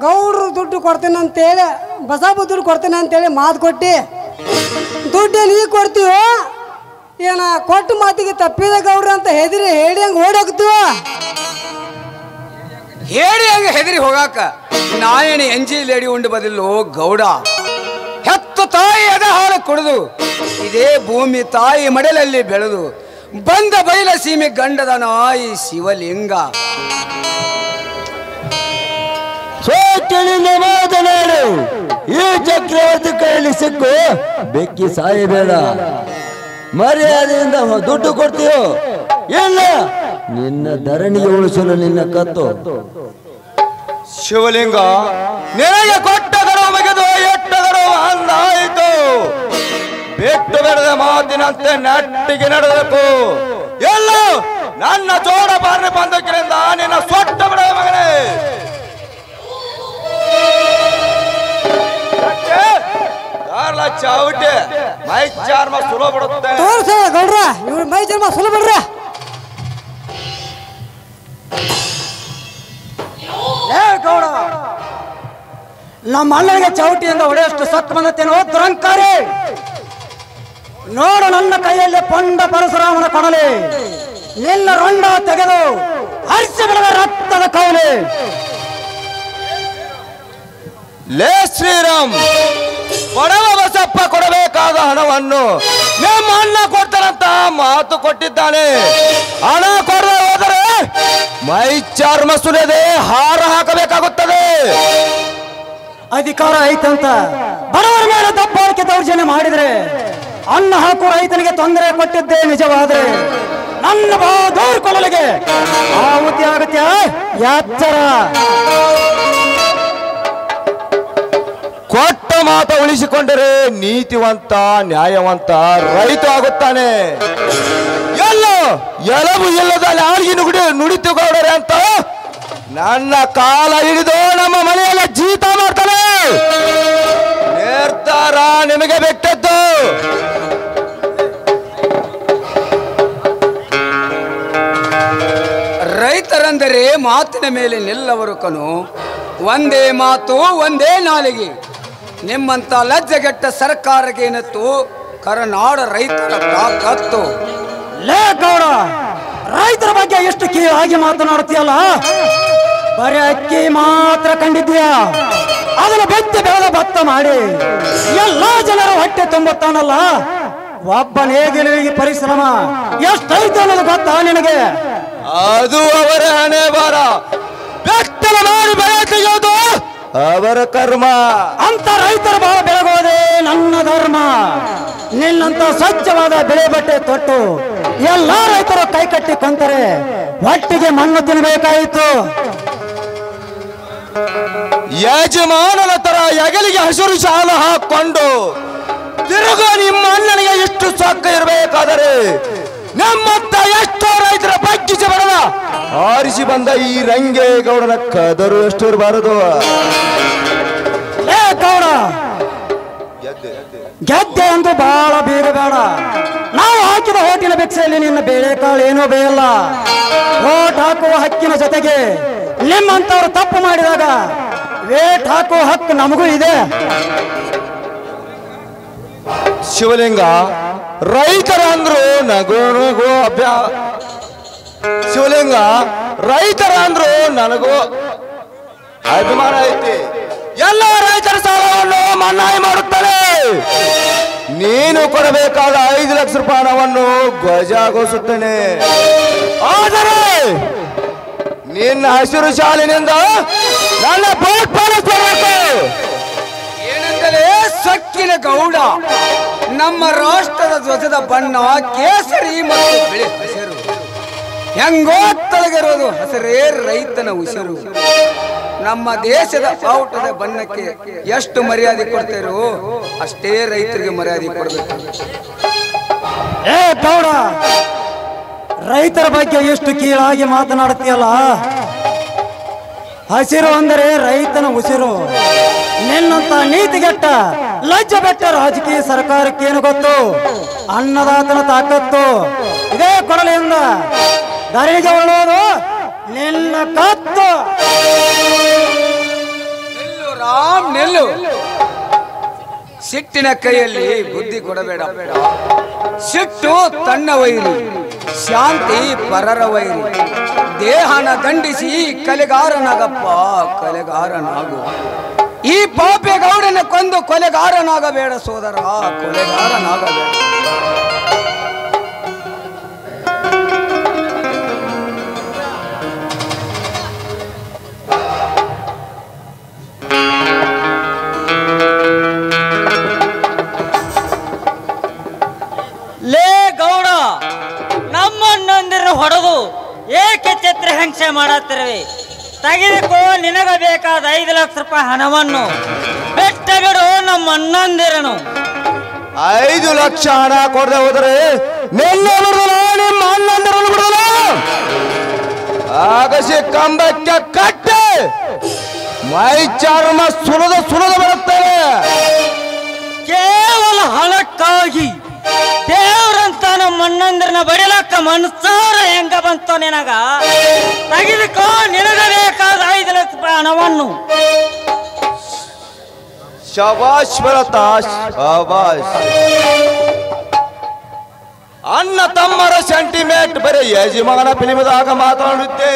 ಗೌಡ್ರು ದುಡ್ಡು ಕೊಡ್ತೇನೆ ಅಂತೇಳಿ, ಬಸಪ್ಪ ದುಡ್ಡು ಕೊಡ್ತೇನೆ ಅಂತೇಳಿ ಮಾತು ಕೊಟ್ಟು ದುಡ್ಡು ನೀ ಕೊಡ್ತೀವೋ ಏನ? ಕೊಟ್ಟು ಮಾತಿಗೆ ತಪ್ಪಿದ ಗೌಡ್ರ ಅಂತ ಹೇಳಿ ಹಂಗೆ ಓಡೋಗ್ತೀವ. ಹೇಳಿ ಹಂಗೆ ಹೆದರಿ ಹೋಗಾಕ ನಾಯಣಿ ಎಂಜಿಲೇಡಿ ಉಂಡು ಬದಿಲ್ಲೋ ಗೌಡ. ಹೆತ್ತು ತಾಯಿ ಅದ ಹಾಲು ಕುಡಿದು ಇದೇ ಭೂಮಿ ತಾಯಿ ಮಡಲಲ್ಲಿ ಬೆಳೆದು ಬಂದ ಬಯಲ ಸೀಮೆ ಗಂಡದ ನಾಯಿ ಶಿವಲಿಂಗ. ಸೋಚಿನಿಂದ ಮಾತನಾಡು. ಈ ಚಕ್ರವರ್ತಿ ಕೈಯಲ್ಲಿ ಸಿಕ್ಕು ಬೆಕ್ಕಿ ಸಾಯಬೇಡ. ಮರ್ಯಾದೆಯಿಂದ ದುಡ್ಡು ಕೊಡ್ತೀಯೋ ಇಲ್ಲ ನಿನ್ನ ಧರಣಿಗೆ ಉಳಿಸಲು ನಿನ್ನ ಕತ್ತು. ಶಿವಲಿಂಗ, ನಿನಗೆ ಕೊಟ್ಟ ಗಡುವು ಮುಗಿದು ಎಟ್ಟ ಗಡುವು ಅಂದಾಯಿತು. ಬಿಟ್ಟು ಬೆಳೆದ ಮಾತಿನಂತೆ ನೆಟ್ಟಿಗೆ ನಡೆದಬೇಕು. ಎಲ್ಲ ನನ್ನ ಜೋಡ ಬಾರಿ ಬಂದಕ್ಕಿನಿಂದ ನಿನ್ನ ಸೊಟ್ಟ ಬಿಡ ಮಗನೇ. ಚಾವುಟೆ ಮೈ ಚಾರ್ಮ ಸುಲಭ ಬಿಡುತ್ತೆ. ಗೌಡ್ರ ಇವ್ರ ಮೈ ಚರ್ಮ ಸುಲಭ ಬಿಡ್ರ. ಗೌಡ, ನಮ್ಮ ಅಣ್ಣನಿಗೆ ಚೌಟಿಯಿಂದ ಹೊಡೆಯಷ್ಟು ಸತ್ತು ಬಂದತ್ತೇನೋ ದುರಂಕಾರಿ. ನೋಡು ನನ್ನ ಕೈಯಲ್ಲಿ ಪೊಂಡ ಪರಶುರಾಮನ ಕೊಡಲಿ, ನಿನ್ನ ರೊಂಡ ತೆಗೆದು ಹರಿಸಿ ಬಿಡದ ರಕ್ತದ ಕೌಲಿ. ಲೇ ಶ್ರೀರಾಮ್, ಬಡವ ಬಸಪ್ಪ ಕೊಡಬೇಕಾದ ಹಣವನ್ನು ನಿಮ್ಮ ಅಣ್ಣ ಕೊಡ್ತಾರಂತ ಮಾತು ಕೊಟ್ಟಿದ್ದಾನೆ. ಹಣ ಕೊಡದೆ ಹೋದರೆ ಮೈ ಚರ್ಮ ಸುಲಿಯದೆ ಹಾರ ಹಾಕಬೇಕಾಗುತ್ತದೆ. ಅಧಿಕಾರ ಐತಂತ ಬಡವರ ಮೇಲೆ ದಬ್ಬಾಳಿಕೆ ದೌರ್ಜನ್ಯ ಮಾಡಿದ್ರೆ, ಅನ್ನ ಹಾಕುವ ರೈತನಿಗೆ ತೊಂದರೆ ಕೊಟ್ಟಿದ್ದೇ ನಿಜವಾದ್ರೆ ನನ್ನ ಬಹದ್ದೂರ್ ಕೊಡಲಿಗೆ ಆಹುತಿ ಆಗುತ್ತೆ. ಎಚ್ಚರ. ಕೊಟ್ಟ ಮಾತು ಉಳಿಸಿಕೊಂಡರೆ ನೀತಿವಂತ ನ್ಯಾಯವಂತ ರೈತ ಆಗುತ್ತಾನೆ. ಎಲ್ಲೋ ಎಲಬು ಇಲ್ಲದ ನಾಲ್ಗಿ ನುಡಿತುಗೌಡರೆ ಅಂತ ನನ್ನ ಕಾಲ ಹಿಡಿದು ನಮ್ಮ ಮನೆಯಲ್ಲ ಜೀತ ಮಾಡ್ತಾನೆ. ನಿರ್ಧಾರ ನಿಮಗೆ ಬಿಟ್ಟದ್ದು. ರೈತರೆಂದರೆ ಮಾತಿನ ಮೇಲೆ ನಿಲ್ಲವರು ಕನು. ಒಂದೇ ಮಾತು ಒಂದೇ ನಾಲಿಗೆ. ನಿಮ್ಮಂತ ಲಜ್ಜೆಗೆಟ್ಟ ಸರ್ಕಾರಕ್ಕೆ ಏನತ್ತು ಕರನಾಡ ರೈತರ ತಾಕತ್ತು. ಲೇ ಗೌಡ, ರೈತರ ಬಗ್ಗೆ ಎಷ್ಟು ಕೀಳಾಗಿ ಮಾತನಾಡುತ್ತೀಯಲ್ಲ. ಬರೀ ಅಕ್ಕಿ ಮಾತ್ರ ಕಂಡಿದ್ದೀಯ, ಅದನ್ನು ಬೆತ್ತಿ ಬೆಳೆದ ಭತ್ತ ಮಾಡಿ ಎಲ್ಲಾ ಜನರ ಹೊಟ್ಟೆ ತುಂಬುತ್ತಾನಲ್ಲ. ಒಬ್ಬನೇ ಗೆಲುವಿಗೆ ಪರಿಶ್ರಮ ಎಷ್ಟೈತೆ ಅನ್ನೋದು ಗೊತ್ತಾ ನಿನಗೆ? ಅದು ಅವರ ಹಣೆ ಬಾರ. ಬೆತ್ತಲ ಮಾಡಿ ಬೆಳೆ ತೆಗೆಯೋದು ಅವರ ಕರ್ಮ. ಅಂತ ರೈತರ ಭಾವ ಬೆಳಗೋದೇ ನನ್ನ ಧರ್ಮ. ನಿನ್ನಂತ ಸ್ವಚ್ಛವಾದ ಬೆಳೆ ಬಟ್ಟೆ ತೊಟ್ಟು ಎಲ್ಲಾ ರೈತರು ಕೈ ಕಟ್ಟಿ ಕೊಂತರೆ ಒಟ್ಟಿಗೆ ಮಣ್ಣು ತಿನ್ನಬೇಕಾಯಿತು. ಯಜಮಾನನ ತರ ಹೆಗಲಿಗೆ ಹಸಿರು ಶಾಲ ಹಾಕೊಂಡು ತಿರುಗ ನಿಮ್ಮ ಅಣ್ಣನಿಗೆ ಎಷ್ಟು ಸೊಕ್ಕ ಇರಬೇಕಾದರೆ ನಮ್ಮತ್ತ ಎಷ್ಟೋ ರೈತರ ಬಗ್ಗಿಸಿ ಬರಲ್ಲ. ಆರಿಸಿ ಬಂದ ಈ ರಂಗೇಗೌಡನ ಕದರು ಎಷ್ಟು ಇರಬಾರದು. ಗೌಡ, ಗೆದ್ದೆ ಎಂದು ಬಹಳ ಬೀಗಬೇಡ. ನಾವು ಹಾಕಿದ ಹೋಟಿನ ಭಿಕ್ಷೆಯಲ್ಲಿ ನಿನ್ನ ಬೇಳೆಕಾಳು ಏನೂ ಬೇಯಲ್ಲ. ಓಟ್ ಹಾಕುವ ಹಕ್ಕಿನ ಜೊತೆಗೆ ನಿಮ್ಮಂತವ್ರು ತಪ್ಪು ಮಾಡಿದಾಗ ವೇಟ್ ಹಾಕುವ ಹಕ್ಕು ನಮಗೂ ಇದೆ. ಶಿವಲಿಂಗ, ರೈತರಂದ್ರು ನಗು ಶಿವಲಿಂಗ, ರೈತರಂದ್ರು ನನಗೂ ಅಭಿಮಾನ ಐತಿ. ಎಲ್ಲ ರೈತರ ಸಾಲವನ್ನು ಮನ್ನಾಯಿ ಮಾಡುತ್ತಾನೆ. ನೀನು ಕೊಡಬೇಕಾದ 5 ಲಕ್ಷ ರೂಪಾಯಿ ಹಣವನ್ನು ಧ್ವಜಾಗೋಸುತ್ತೇನೆ. ಆದರೆ ನಿನ್ನ ಹಸಿರು ಶಾಲಿನಿಂದ ನನ್ನ ಬೋಟ್ ಪಾಲಿಸಬೇಕು. ಏನೆಂದರೆ ಸಕ್ಕಿನ ಗೌಡ, ನಮ್ಮ ರಾಷ್ಟ್ರದ ಧ್ವಜದ ಬಣ್ಣ ಕೇಸರಿ ಮತ್ತು ಬಿಳಿ ಹಸಿರು. ಹೆಂಗೋ ತಳಗಿರೋದು ಹಸರೇ ರೈತನ ಉಸಿರು. ನಮ್ಮ ದೇಶದ ಬಾವುಟದ ಬಣ್ಣಕ್ಕೆ ಎಷ್ಟು ಮರ್ಯಾದೆ ಕೊಡ್ತೀರೋ ಅಷ್ಟೇ ರೈತರಿಗೆ ಮರ್ಯಾದೆ ಕೊಡಬೇಕು. ಏ ಗೌಡ, ರೈತರ ಬಗ್ಗೆ ಎಷ್ಟು ಕೀಳಾಗಿ ಮಾತನಾಡುತ್ತೀಯಲ್ಲ. ಹಸಿರು ಅಂದರೆ ರೈತನ ಉಸಿರು. ನಿನ್ನಂತ ನೀತಿಗೆಟ್ಟ ಲಜ್ಜೆ ಬೆಟ್ಟ ರಾಜಕೀಯ ಸರ್ಕಾರಕ್ಕೇನು ಗೊತ್ತು? ಅನ್ನದಾತನ ತಾಕತ್ತು ಇದೇ ಕೊಡಲಿಯಿಂದ ಧರೆಗೆ ಉಳ್ಳೋದು ನಿನ್ನ ಕತ್ತು. ನಿಲ್ಲು ರಾಮ್ ನಿಲ್ಲು. ಸಿಟ್ಟಿನ ಕೈಯಲ್ಲಿ ಬುದ್ಧಿ ಕೊಡಬೇಡ. ಸಿಟ್ಟು ತನ್ನ ವೈರಿ, ಶಾಂತಿ ಪರರ ವೈರಿ. ದೇಹನ ದಂಡಿಸಿ ಕಲೆಗಾರನಾಗಪ್ಪ, ಕಲೆಗಾರನಾಗು. ಈ ಪಾಪೆ ಗೌಡನ ಕೊಂದು ಕೊಲೆಗಾರನಾಗಬೇಡ ಸೋದರ, ಕೊಲೆಗಾರನಾಗಬೇಡ. ಲೇ ಗೌಡ, ನಮ್ಮನ್ನೊಂದಿರು ಹೊಡೆದು ಏಕೆ ಚಿತ್ರ ಹಿಂಸೆ ಮಾಡತ್ತಿರುವೆ? ತೆಗೆದುಕೋ, ನಿನಗ ಬೇಕಾದ 5 ಲಕ್ಷ ರೂಪಾಯಿ ಹಣವನ್ನು. ಬೆಟ್ಟ ಬಿಡು ನಮ್ಮನ್ನೊಂದಿರನು. 5 ಲಕ್ಷ ಹಣ ಕೊಡದೆ ಹೋದರೆ ನಿನ್ನ ಬಿಡೋಲ್ಲ, ನಿಮ್ಮ ಅಣ್ಣಂದಿರನ್ನು ಬಿಡೋಲ್ಲ. ಆಗಸಿ ಕಂಬಕ್ಕೆ ಕಟ್ಟೆ ಮೈ ಚರ್ಮ ಸುಲದ ಬರುತ್ತದೆ. ಕೇವಲ ಹಣಕ್ಕಾಗಿ ದೇವರಂತ ನಮ್ಮ ಅಣ್ಣಂದಿರನ ಬಡಿಲಕ್ಕ ಮನಸಾರ ಹೆಂಗ ಬಂತು ನಿನಗ? ತೆಗೆದುಕೋ, ನಿನಗ ಬೇಕಾದ 5 ಲಕ್ಷ ರೂಪಾಯಿ ಹಣವನ್ನು. ಶಬಾಷ್ ಭರತ, ಶಬಾಷ್. ಅಣ್ಣ ತಮ್ಮರ ಸೆಂಟಿಮೆಂಟ್ ಬರೀ ಯಜಮಾನ ಫಿಲಿಮದಾಗ ಮಾತನಾಡುತ್ತೆ.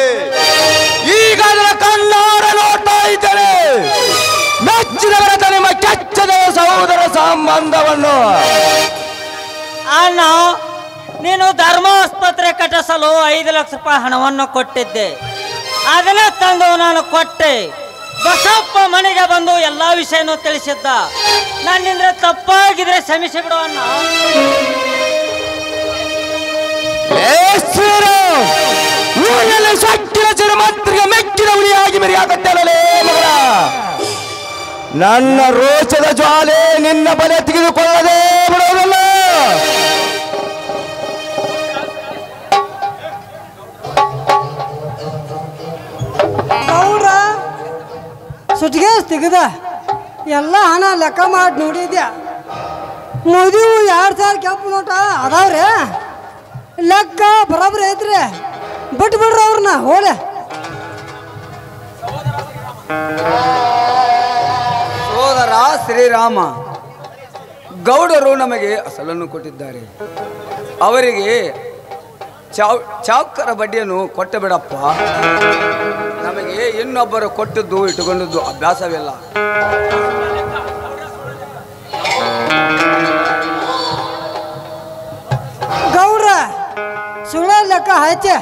ಈಗ ಅದರ ಕಣ್ಣಾರ ನೋಡ್ತಾ ಇದ್ದೇನೆ. ಮೆಚ್ಚಿದವರ ನಿಮ್ಮ ಕೆಚ್ಚದ ಸಹೋದರ ಸಂಬಂಧವನ್ನು. ಅಣ್ಣ, ನೀನು ಧರ್ಮ ಆಸ್ಪತ್ರೆ ಕಟ್ಟಿಸಲು 5 ಲಕ್ಷ ರೂಪಾಯಿ ಹಣವನ್ನು ಕೊಟ್ಟಿದ್ದೆ. ಅದನ್ನ ತಂದು ನಾನು ಕೊಟ್ಟೆ. ಬಸಪ್ಪ ಮನೆಗೆ ಬಂದು ಎಲ್ಲಾ ವಿಷಯನೂ ತಿಳಿಸಿದ್ದ. ನನ್ನಿಂದ ತಪ್ಪಾಗಿದ್ರೆ ಕ್ಷಮಿಸಿ ಬಿಡು ಅಣ್ಣ. ಊರಿನಲ್ಲಿ ಸಕ್ಕಿನ ಜನಮಂತ್ರಿಗೆ ಮೆಚ್ಚಿನ ಉಳಿಯಾಗಿ ಮೆರೆಯಾಗತ್ತಲೇ ಮಗಳ. ನನ್ನ ರೋಷದ ಜ್ವಾಲೆ ನಿನ್ನ ಬಲೆ ತೆಗೆದುಕೊಳ್ಳದೆ ಬಿಡುವುದಿಲ್ಲ. ಗೌಡ್ರ ಸುಟ್ಟಿಗೆ ತೆಗೆದ ಎಲ್ಲ ಹಣ ಲೆಕ್ಕ ಮಾಡಿ ನೋಡಿದ್ಯಾ. ಮದುವೆ 2,000 ಕೆಂಪು ನೋಟ ಅದಾವ್ರಿ. ಲೆಕ್ಕ ಬರಾಬರಿ ಐತ್ರಿ. ಬಿಟ್ಬಿಡ್ರಿ ಅವ್ರನ್ನ ಹೋಲೆ. ಸೋದರ ಶ್ರೀರಾಮ, ಗೌಡರು ನಮಗೆ ಅಸಲನ್ನು ಕೊಟ್ಟಿದ್ದಾರೆ. ಅವರಿಗೆ ಚಾವ್ಕರ ಬಡ್ಡಿಯನ್ನು ಕೊಟ್ಟು ಬಿಡಪ್ಪ. ನಮಗೆ ಇನ್ನೊಬ್ಬರು ಕೊಟ್ಟದ್ದು ಇಟ್ಟುಕೊಂಡದ್ದು ಅಭ್ಯಾಸವಿಲ್ಲ. ಗೌಡ್ರ ಸುಳ್ಳ ಲೆಕ್ಕ ಹಚ್ಚೆ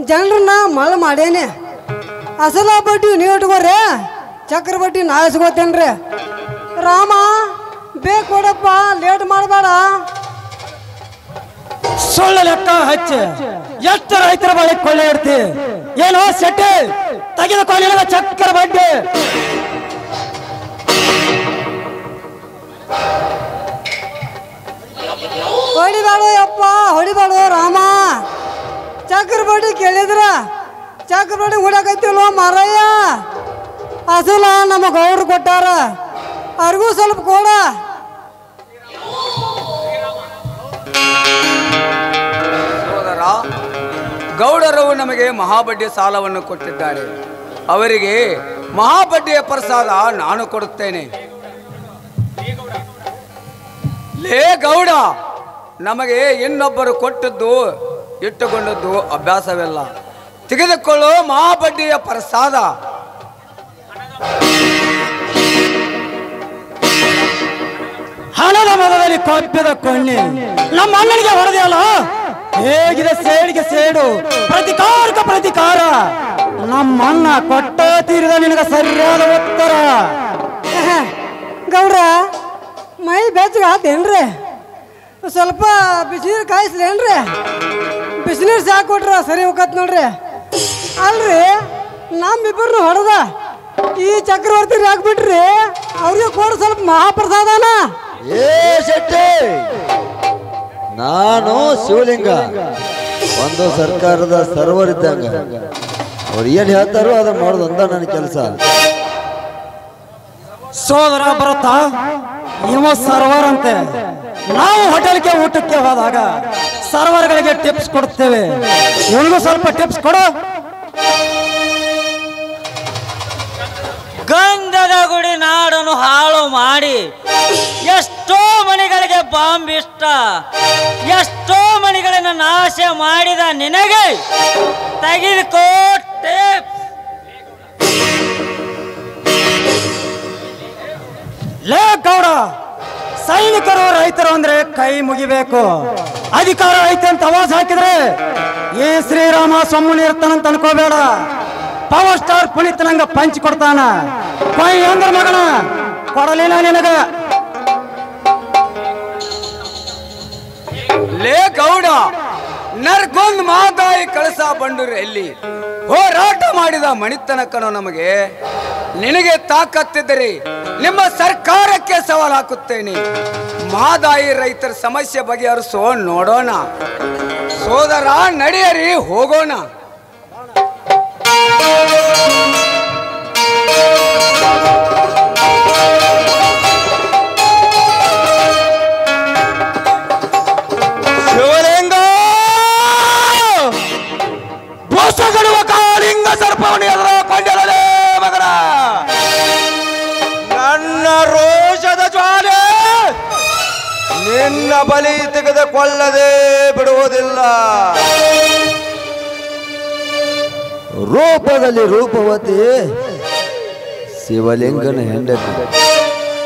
ಜನರನ್ನ ಮಳ ಮಾಡೇನೆ. ಅಸಲ ಬಡ್ಡಿ ನೀವು ಇಟ್ಕೋರಿ, ಚಕ್ರ ಬಡ್ಡಿ ನಾ ಇಸ್ಕೋತೇನ್ರಿ. ರಾಮ ಬೇಕು ಕೊಡಪ್ಪ, ಲೇಟ್ ಮಾಡಬೇಡ. ಸುಳ್ಳು ಲೆಕ್ಕ ಹಚ್ಚಿ ಎಷ್ಟು ರೈತರ ಬಳಿ ಕೊಳ್ಳೆ ಇಡ್ತಿ? ಏನೋ ಸೆಟ್ಟೆ ತೆಗೆದುಕೊಳ್ಳಿರುವ ಚಕ್ರ ಬಡ್ಡಿ. ಹೊಡಿಬೇಡ ಯಪ್ಪ, ಹೊಡಿಬೇಡ ರಾಮ. ಚಕ್ರ ಬಡ್ಡಿ ಕೇಳಿದ್ರ ಚಕ್ರ ಬಡ್ಡಿ ಹುಡಕೈತಿಲ್ವ ಮಾರಯ್ಯ? ಅಸಲ ನಮ್ಮ ಗೌಡ್ರು ಕೊಟ್ಟಾರ, ಅವ್ರಿಗೂ ಸ್ವಲ್ಪ ಕೊಡ. ಸೋದರ, ಗೌಡರು ನಮಗೆ ಮಹಾಬಡ್ಡಿ ಸಾಲವನ್ನು ಕೊಟ್ಟಿದ್ದಾರೆ. ಅವರಿಗೆ ಮಹಾಬಡ್ಡಿಯ ಪ್ರಸಾದ ನಾನು ಕೊಡುತ್ತೇನೆ. ಲೇ ಗೌಡ, ನಮಗೆ ಇನ್ನೊಬ್ಬರು ಕೊಟ್ಟದ್ದು ಇಟ್ಟುಕೊಂಡದ್ದು ಅಭ್ಯಾಸವಿಲ್ಲ. ತೆಗೆದುಕೊಳ್ಳೋ ಮಹಾಬಡ್ಡಿಯ ಪ್ರಸಾದ. ಹಣದ ಮರದಲ್ಲಿ ಕೊಪ್ಪದ ಕೊಳ್ಳಿ ನಮ್ಮ ಅಣ್ಣನಿಗೆ ಹೊಡೆದಲ್ಲ. ಹೇಗಿದೆ ಸೇಡಿಗೆ ಸೇಡು, ಪ್ರತಿಕಾರಕ ಪ್ರತಿಕಾರ. ನಮ್ಮ ಅಣ್ಣ ಕೊಟ್ಟ ತೀರಿದ ನಿನಗೆ ಸರಿಯಾದ ಉತ್ತರ. ಗೌಡ್ರ ಮೈ ಬೆಚ್ಚಗೆ ಆತೇನ್ರಿ? ಸ್ವಲ್ಪ ಬಿಸಿನೀರು ಕಾಯಿಸ್ಲೇನ್ರಿ? ಬಿಸಿನೀರು ಸಾಕು ಕೊಟ್ರ ಸರಿ ಹೋಗತ್ ನೋಡ್ರಿ. ಅಲ್ರಿ ನಮ್ಮಿಬ್ಬರನ್ನು ಹೊಡೆದ ಈ ಚಕ್ರವರ್ತಿ ಹಾಕ್ಬಿಟ್ರಿ ಅವ್ರಿಗೆ ಕೊಡು ಸ್ವಲ್ಪ ಮಹಾಪ್ರಸಾದನ. ಏ ಶೆಟ್ಟಿ, ನಾನು ಶಿವಲಿಂಗ, ಒಂದು ಸರ್ಕಾರದ ಸರ್ವರ್ ಇದ್ದಂಗ. ಅವ್ರು ಏನ್ ಹೇಳ್ತಾರೋ ಅದನ್ನ ಮಾಡೋದು ಅಂತ ನನ್ನ ಕೆಲಸ. ಸೋದರ ಭರತ, ಇವ ಸರ್ವರ್ ಅಂತೆ. ನಾವು ಹೋಟೆಲ್ಗೆ ಊಟಕ್ಕೆ ಹೋದಾಗ ಸರ್ವರ್ಗಳಿಗೆ ಟಿಪ್ಸ್ ಕೊಡ್ತೇವೆ. ಇವನಿಗೂ ಸ್ವಲ್ಪ ಟಿಪ್ಸ್ ಕೊಡು. ಗಂಧದ ಗುಡಿ ನಾಡನ್ನು ಹಾಳು ಮಾಡಿ ಎಷ್ಟೋ ಮನೆಗಳಿಗೆ ಬಾಂಬ್ ಇಷ್ಟ, ಎಷ್ಟೋ ಮನೆಗಳನ್ನು ನಾಶ ಮಾಡಿದ ನಿನಗೆ ತೆಗೆದುಕೋ ಟಿಪ್ಸ್. ಲೇ ಗೌಡ, ಸೈನಿಕರು ರೈತರು ಅಂದ್ರೆ ಕೈ ಮುಗಿಬೇಕು. ಅಧಿಕಾರ ಐತೆ ಅಂತ ಅವಾಜ್ ಹಾಕಿದ್ರೆ ಈ ಶ್ರೀರಾಮ ಸೊಮ್ಮನೆ ಇರ್ತಾನಂತ ಅನ್ಕೋಬೇಡ. ಪವರ್ ಸ್ಟಾರ್ ಪುನೀತ್ ನಂಗ ಪಂಚ್ ಕೊಡ್ತಾನ. ಕೈ ಅಂದ್ರ ಮಗನ ಕೊಡಲಿಲ್ಲ ನಿನಗ. ಲೇ ಗೌಡ, ನರ್ಕೊಂದ್ ಮಾತಾಯಿ ಕಳಸ ಬಂಡೂರು ಎಲ್ಲಿ ಹೋರಾಟ ಮಾಡಿದ ಮಣಿತನಕನು ನಮಗೆ. ನಿನಗೆ ತಾಕತ್ತಿದ್ದರೆ ನಿಮ್ಮ ಸರ್ಕಾರಕ್ಕೆ ಸವಾಲು ಹಾಕುತ್ತೇನೆ. ಮಾದಾಯಿ ರೈತರ ಸಮಸ್ಯೆ ಬಗೆಹರಿಸೋ ನೋಡೋಣ. ಸೋದರ ನಡೆಯರಿ, ಹೋಗೋಣ. ಶಿವಲಿಂಗ ಬೋಸಗಡುವ ಕಾಳಿಂಗ ಸರ್ಪವನ್ನು ಎದುರುಕೊಂಡಲೇ ಮಗನ. ನನ್ನ ರೋಷದ ಜ್ವಾಲೆ ನಿನ್ನ ಬಲಿ ತೆಗೆದುಕೊಳ್ಳದೆ ಬಿಡುವುದಿಲ್ಲ. ರೂಪದಲ್ಲಿ ರೂಪವತಿ ಶಿವಲಿಂಗನ ಹೆಂಡತಿ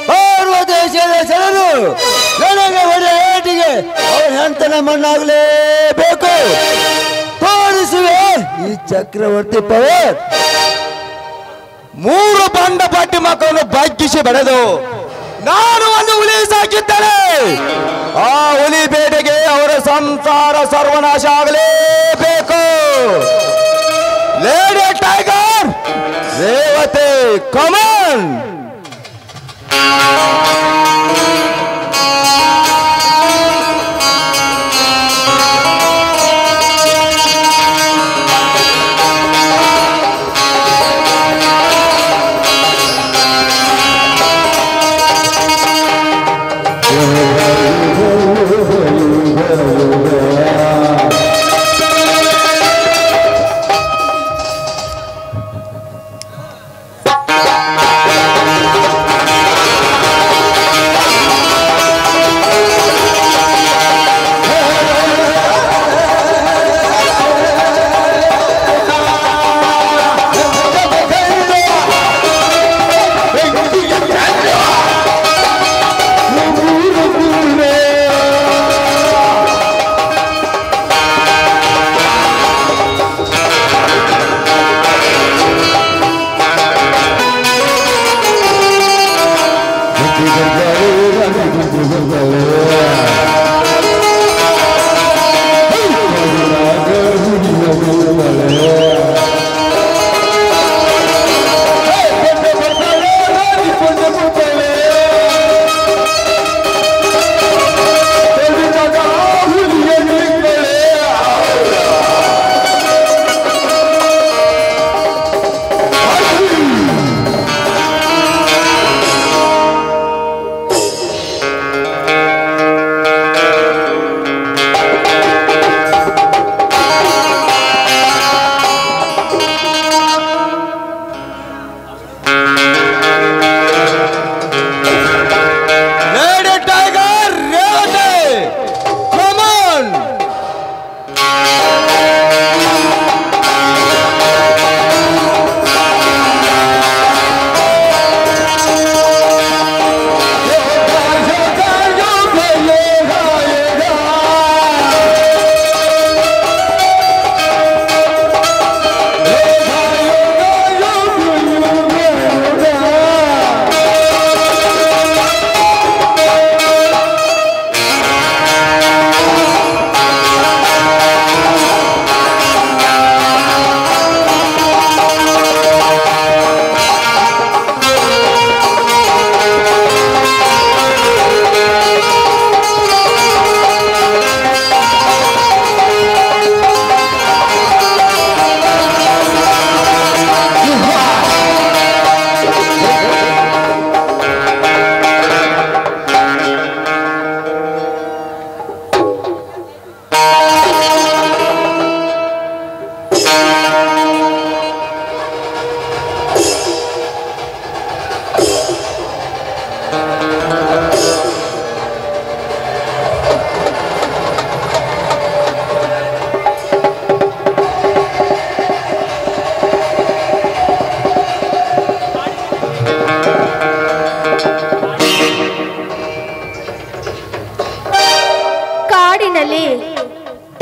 ಪಾರ್ವತೇಶ್ವರ ಶರಣರು ನನಗೆ ಒಡೆಯೇಟಿಗೆ ಅವರ ಹೆಂಡತನ ಮಣ್ಣಾಗಲೇಬೇಕು. ತೋರಿಸುವೆ ಈ ಚಕ್ರವರ್ತಿ ಪವರ್. 3 ಬಂಡ ಪಟ್ಟಿ ಮಕ್ಕಳನ್ನು ಬಗ್ಗಿಸಿ ಬೆಳೆದು ನಾನು ಒಂದು ಹುಲಿ ಸಾಕಿದ್ದೇನೆ. ಆ ಹುಲಿ ಬೇಟೆಗೆ ಅವರ ಸಂಸಾರ ಸರ್ವನಾಶ ಆಗಲೇಬೇಕು. ಲೇಡಿ ಟೈಗರ್ ರೇವತಿ, ಕಮಾನ್.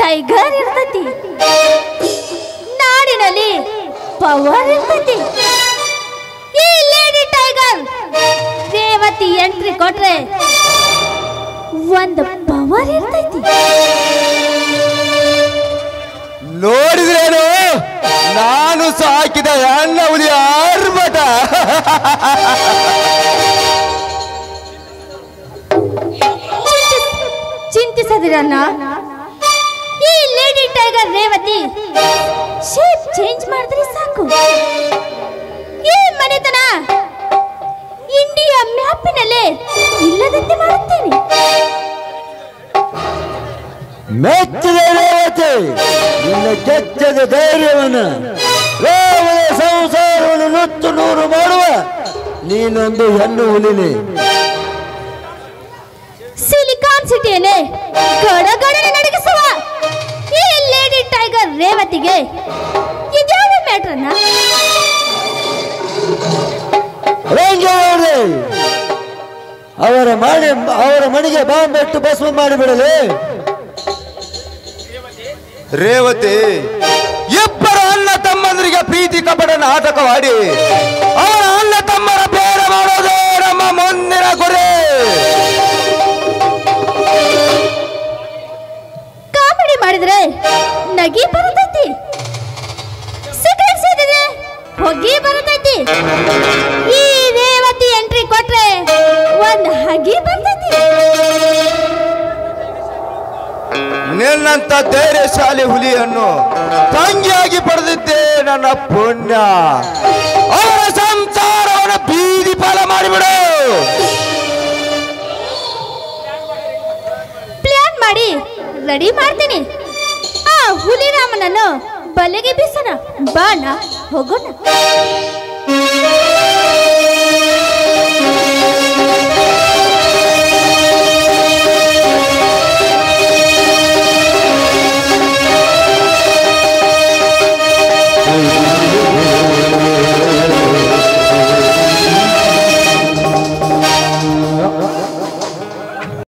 ಟೈಗರ್ ಇರ್ತೈತಿ, ನಾಡಿನಲ್ಲಿ ಪವರ್ ಇರ್ತೈತಿ. ಈ ಲೇಡಿ ಟೈಗರ್ ರೇವತಿ ಎಂಟ್ರಿ ಕೊಟ್ರೆ ಒಂದು ಪವರ್ ಇರ್ತೈತಿ. ನೋಡಿದ್ರೇನು ನಾನು ಸಾಕಿದ ಹೆಣ್ಣ ಹುಲಿ ಆರ್ಭಟ. ಚಿಂತಿಸದಿರಣ್ಣ, ಈ lady tiger Revathi shape change ಮಾಡಿದ್ರೆ ಸಾಕು. ಈ ಮನೆತನ ಇಂಡಿಯಾ ಮ್ಯಾಪಿನಲ್ಲೇ ಇಲ್ಲದಂತೆ ಮಾಡುತ್ತೇನೆ. ಮೆಚ್ಚಿದ ರೇವತಿ, ನಿನ್ನ ಕೆಚ್ಚದ ಧೈರ್ಯವನ್ನು, ರೇವದ ಸಂಸಾರವನ್ನು ನುಚ್ಚು ನೂರು ಮಾಡುವ ನೀನೊಂದು ಹೆಣ್ಣು ಹುಲಿನಿ. ಸಿಲಿಕಾನ್ ಸಿಟಿಯನ್ನೇ ಗಡಗಡನೆ ನಡಗಿಸುವ ಈ ಲೇಡಿ ಟೈಗರ್ ರೇವತಿಗೆ ಇದ್ಯಾವ ಮ್ಯಾಟ್ರನ್ನ ಅವರ ಮನೆಗೆ ಬಾಂಬ್ ಇಟ್ಟು ಭಸ್ಮ ಮಾಡಿಬಿಡಲಿ. ರೇವತಿ, ಇಬ್ಬರು ಅಣ್ಣ ತಮ್ಮಂದರಿಗೆ ಪ್ರೀತಿ ಕಪಟ ನಾಟಕವಾಡಿ ಅವರ ಅಣ್ಣ ತಮ್ಮರ ಬೇರೆ ಮಾಡೋದೇ ನಮ್ಮ ಮುಂದಿನ ಗುರಿ. ಕಾಮಿಡಿ ಮಾಡಿದ್ರೆ ನಗಿ ಬರ್ತೈತಿ, ಸಿಗರೇಟ್ ಸೇದಿದ್ರೆ ಹೊಗಿ ಬರ್ತೈತಿ. ಈ ರೇವತಿ ಎಂಟ್ರಿ ಕೊಟ್ರೆ ಒಂದ್ ಹಗಿ ಬರ್ತೈತಿ. ನಿನ್ನಂತ ಧೈರ್ಯಶಾಲಿ ಹುಲಿಯನ್ನು ತಂಗಿಯಾಗಿ ಪಡೆದಿದ್ದೆ ನನ್ನ ಪುಣ್ಯ. ಅವರ ಸಂಸಾರವನ್ನು ಬೀದಿ ಪಾಲ ಮಾಡಿಬಿಡು. ಪ್ಲಾನ್ ಮಾಡಿ ರೆಡಿ ಮಾಡ್ತೀನಿ. ಆ ಹುಲಿರಾಮನನ್ನು ಬಲೆಗೆ ಬೀಸೋಣ. ಬಾಣ ಹೋಗೋಣ.